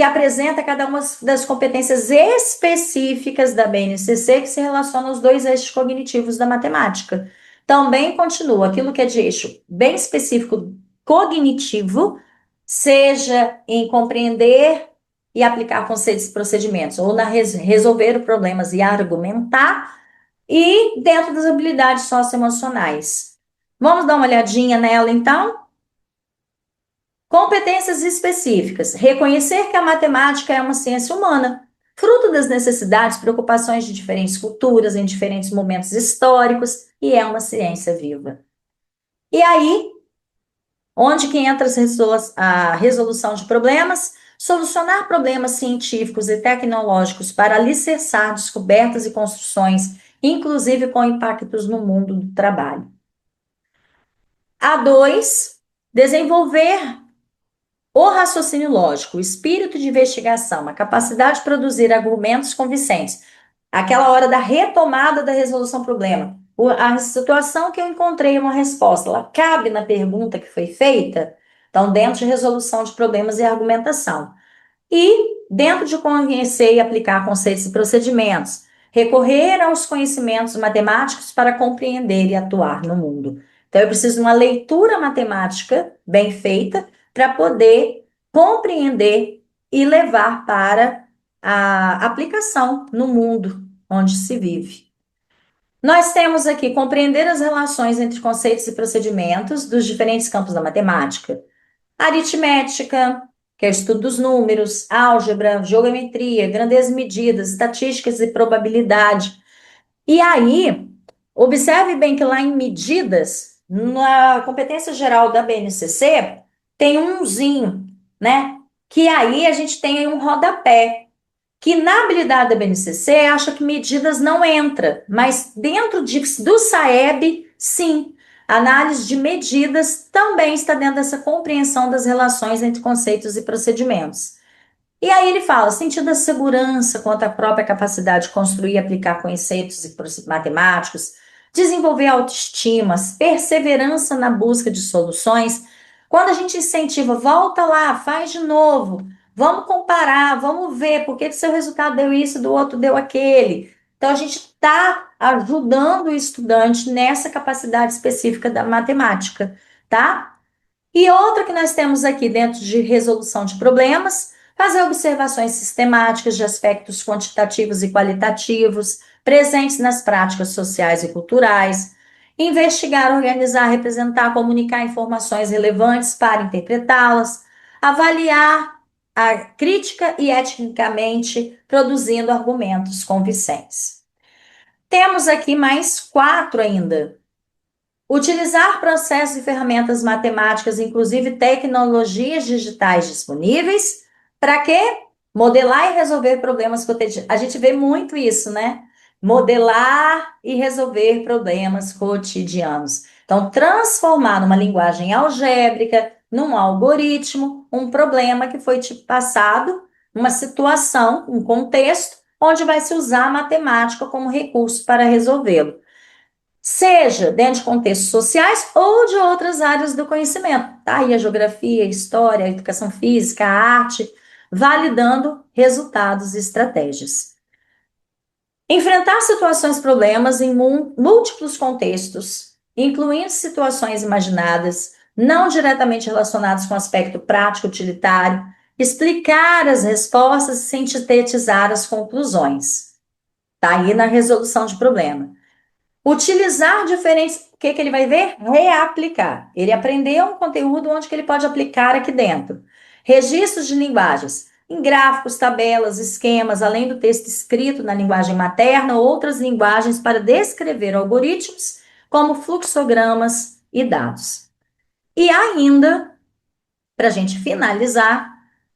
apresenta cada uma das competências específicas da BNCC que se relaciona aos dois eixos cognitivos da matemática. Também continua aquilo que é de eixo bem específico cognitivo, seja em compreender e aplicar conceitos e procedimentos, ou na resolver problemas e argumentar, e dentro das habilidades socioemocionais. Vamos dar uma olhadinha nela, então? Competências específicas. Reconhecer que a matemática é uma ciência humana, fruto das necessidades, preocupações de diferentes culturas, em diferentes momentos históricos, e é uma ciência viva. E aí, onde que entra a resolução de problemas? Solucionar problemas científicos e tecnológicos para alicerçar descobertas e construções, inclusive com impactos no mundo do trabalho. A2, desenvolver o raciocínio lógico, o espírito de investigação, a capacidade de produzir argumentos convincentes, aquela hora da retomada da resolução do problema. A situação que eu encontrei uma resposta, ela cabe na pergunta que foi feita? Então, dentro de resolução de problemas e argumentação. E, dentro de conhecer e aplicar conceitos e procedimentos, recorrer aos conhecimentos matemáticos para compreender e atuar no mundo. Então, eu preciso de uma leitura matemática bem feita para poder compreender e levar para a aplicação no mundo onde se vive. Nós temos aqui compreender as relações entre conceitos e procedimentos dos diferentes campos da matemática. Aritmética, que é o estudo dos números, álgebra, geometria, grandezas e medidas, estatísticas e probabilidade. E aí, observe bem que lá em medidas, na competência geral da BNCC, tem umzinho, né? Que aí a gente tem aí um rodapé, que na habilidade da BNCC acha que medidas não entra, mas dentro do SAEB, sim. A análise de medidas também está dentro dessa compreensão das relações entre conceitos e procedimentos. E aí ele fala, sentindo a segurança quanto à própria capacidade de construir e aplicar conceitos matemáticos, desenvolver autoestima, perseverança na busca de soluções. Quando a gente incentiva, volta lá, faz de novo, vamos comparar, vamos ver por que que seu resultado deu isso, do outro deu aquele. Então a gente está ajudando o estudante nessa capacidade específica da matemática, tá? E outra que nós temos aqui dentro de resolução de problemas, fazer observações sistemáticas de aspectos quantitativos e qualitativos presentes nas práticas sociais e culturais, investigar, organizar, representar, comunicar informações relevantes para interpretá-las, avaliar a crítica e eticamente produzindo argumentos convincentes. Temos aqui mais 4 ainda. Utilizar processos e ferramentas matemáticas, inclusive tecnologias digitais disponíveis, para quê? Modelar e resolver problemas cotidianos. A gente vê muito isso, né? Modelar e resolver problemas cotidianos. Então, transformar numa linguagem algébrica, num algoritmo, um problema que foi te passado, uma situação, um contexto, onde vai se usar a matemática como recurso para resolvê-lo, seja dentro de contextos sociais ou de outras áreas do conhecimento. Tá aí a geografia, a história, a educação física, a arte, validando resultados e estratégias. Enfrentar situações e problemas em múltiplos contextos, incluindo situações imaginadas, não diretamente relacionadas com o aspecto prático utilitário, explicar as respostas e sintetizar as conclusões. Tá aí na resolução de problema. Utilizar diferentes, o que que ele vai ver? Reaplicar. Ele aprendeu um conteúdo onde que ele pode aplicar aqui dentro. Registros de linguagens, em gráficos, tabelas, esquemas, além do texto escrito na linguagem materna, outras linguagens para descrever algoritmos, como fluxogramas e dados. E ainda, para a gente finalizar,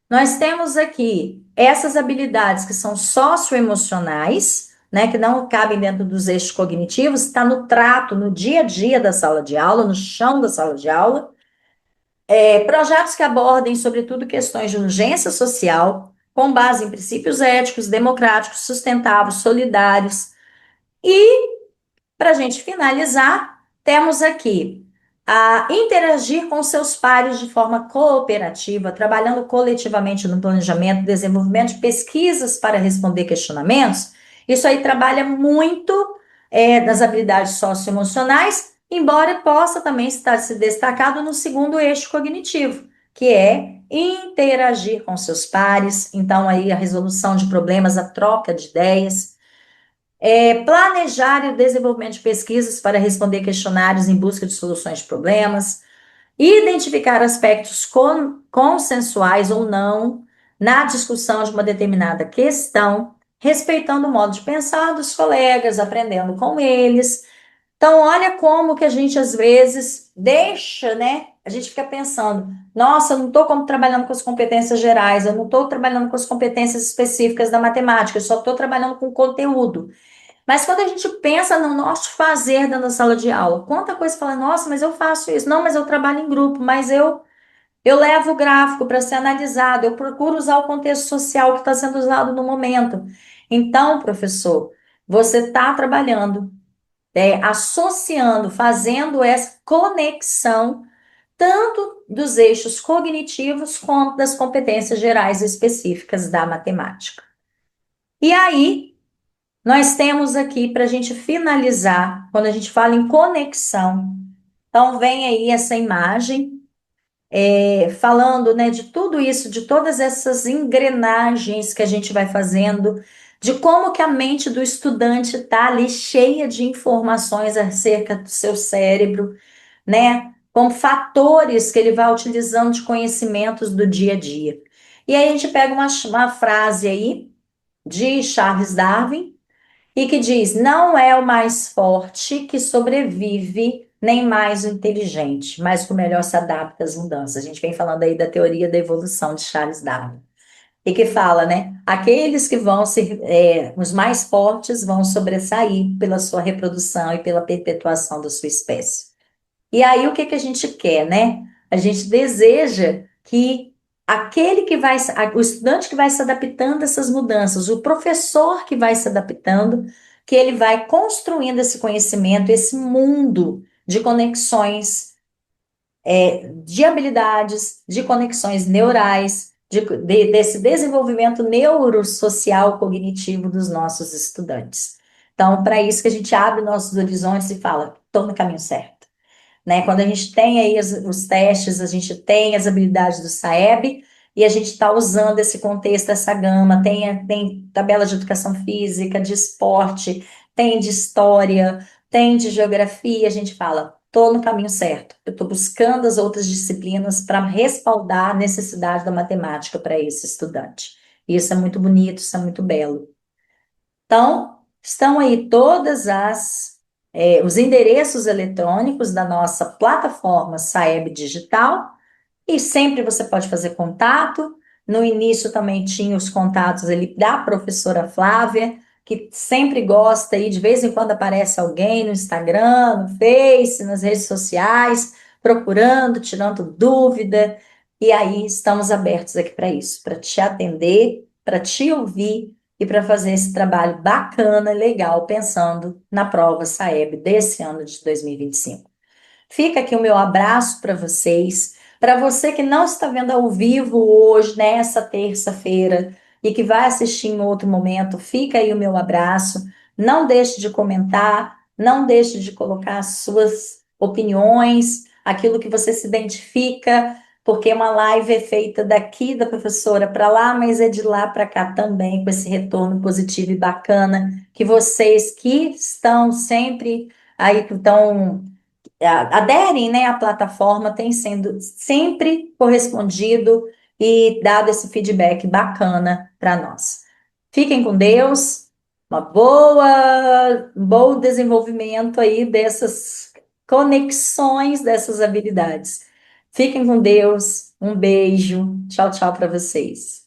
nós temos aqui essas habilidades que são socioemocionais, né, que não cabem dentro dos eixos cognitivos, está no trato, no dia a dia da sala de aula, no chão da sala de aula. Projetos que abordem, sobretudo, questões de urgência social, com base em princípios éticos, democráticos, sustentáveis, solidários. E para a gente finalizar, temos aqui a interagir com seus pares de forma cooperativa, trabalhando coletivamente no planejamento, desenvolvimento de pesquisas para responder questionamentos. Isso aí trabalha muito nas habilidades socioemocionais, embora possa também estar se destacado no segundo eixo cognitivo, que é interagir com seus pares, então aí a resolução de problemas, a troca de ideias, planejar e o desenvolvimento de pesquisas para responder questionários em busca de soluções de problemas, identificar aspectos consensuais ou não na discussão de uma determinada questão, respeitando o modo de pensar dos colegas, aprendendo com eles. Então, olha como que a gente às vezes deixa, né? A gente fica pensando, nossa, eu não estou trabalhando com as competências gerais, eu não estou trabalhando com as competências específicas da matemática, eu só estou trabalhando com conteúdo. Mas quando a gente pensa no nosso fazer dentro da sala de aula, quanta coisa fala, nossa, mas eu faço isso, não, mas eu trabalho em grupo, mas eu levo o gráfico para ser analisado, eu procuro usar o contexto social que está sendo usado no momento. Então, professor, você está trabalhando, associando, fazendo essa conexão tanto dos eixos cognitivos quanto das competências gerais específicas da matemática. E aí, nós temos aqui para a gente finalizar, quando a gente fala em conexão, então vem aí essa imagem, falando, né, de tudo isso, de todas essas engrenagens que a gente vai fazendo, de como que a mente do estudante está ali cheia de informações acerca do seu cérebro, né, como fatores que ele vai utilizando de conhecimentos do dia a dia. E aí a gente pega uma frase aí de Charles Darwin, e que diz: não é o mais forte que sobrevive, nem mais o inteligente, mas o que melhor se adapta às mudanças. A gente vem falando aí da teoria da evolução de Charles Darwin. E que fala, né? Aqueles que vão ser, os mais fortes vão sobressair pela sua reprodução e pela perpetuação da sua espécie. E aí, o que que a gente quer, né? A gente deseja que aquele que vai, o estudante que vai se adaptando a essas mudanças, o professor que vai se adaptando, que ele vai construindo esse conhecimento, esse mundo de conexões, de habilidades, de conexões neurais, desse desenvolvimento neurosocial cognitivo dos nossos estudantes. Então, para isso que a gente abre nossos horizontes e fala, estou no caminho certo, né? Quando a gente tem aí os testes, a gente tem as habilidades do SAEB e a gente está usando esse contexto, essa gama, tem tabela de educação física, de esporte, tem de história, tem de geografia, a gente fala, estou no caminho certo, eu estou buscando as outras disciplinas para respaldar a necessidade da matemática para esse estudante. E isso é muito bonito, isso é muito belo. Então, estão aí os endereços eletrônicos da nossa plataforma Saeb Digital, e sempre você pode fazer contato. No início também tinha os contatos ali da professora Flávia, que sempre gosta aí, de vez em quando aparece alguém no Instagram, no Face, nas redes sociais, procurando, tirando dúvida. E aí estamos abertos aqui para isso, para te atender, para te ouvir e para fazer esse trabalho bacana, legal, pensando na prova SAEB desse ano de 2025. Fica aqui o meu abraço para vocês. Para você que não está vendo ao vivo hoje, nessa terça-feira, e que vai assistir em outro momento, fica aí o meu abraço. Não deixe de comentar, não deixe de colocar as suas opiniões, aquilo que você se identifica, porque uma live é feita daqui da professora para lá, mas é de lá para cá também, com esse retorno positivo e bacana, que vocês que estão sempre aí, que estão aderem, né, à plataforma, tem sendo sempre correspondido e dado esse feedback bacana para nós. Fiquem com Deus, um bom desenvolvimento aí dessas conexões, dessas habilidades. Fiquem com Deus, um beijo, tchau, tchau para vocês.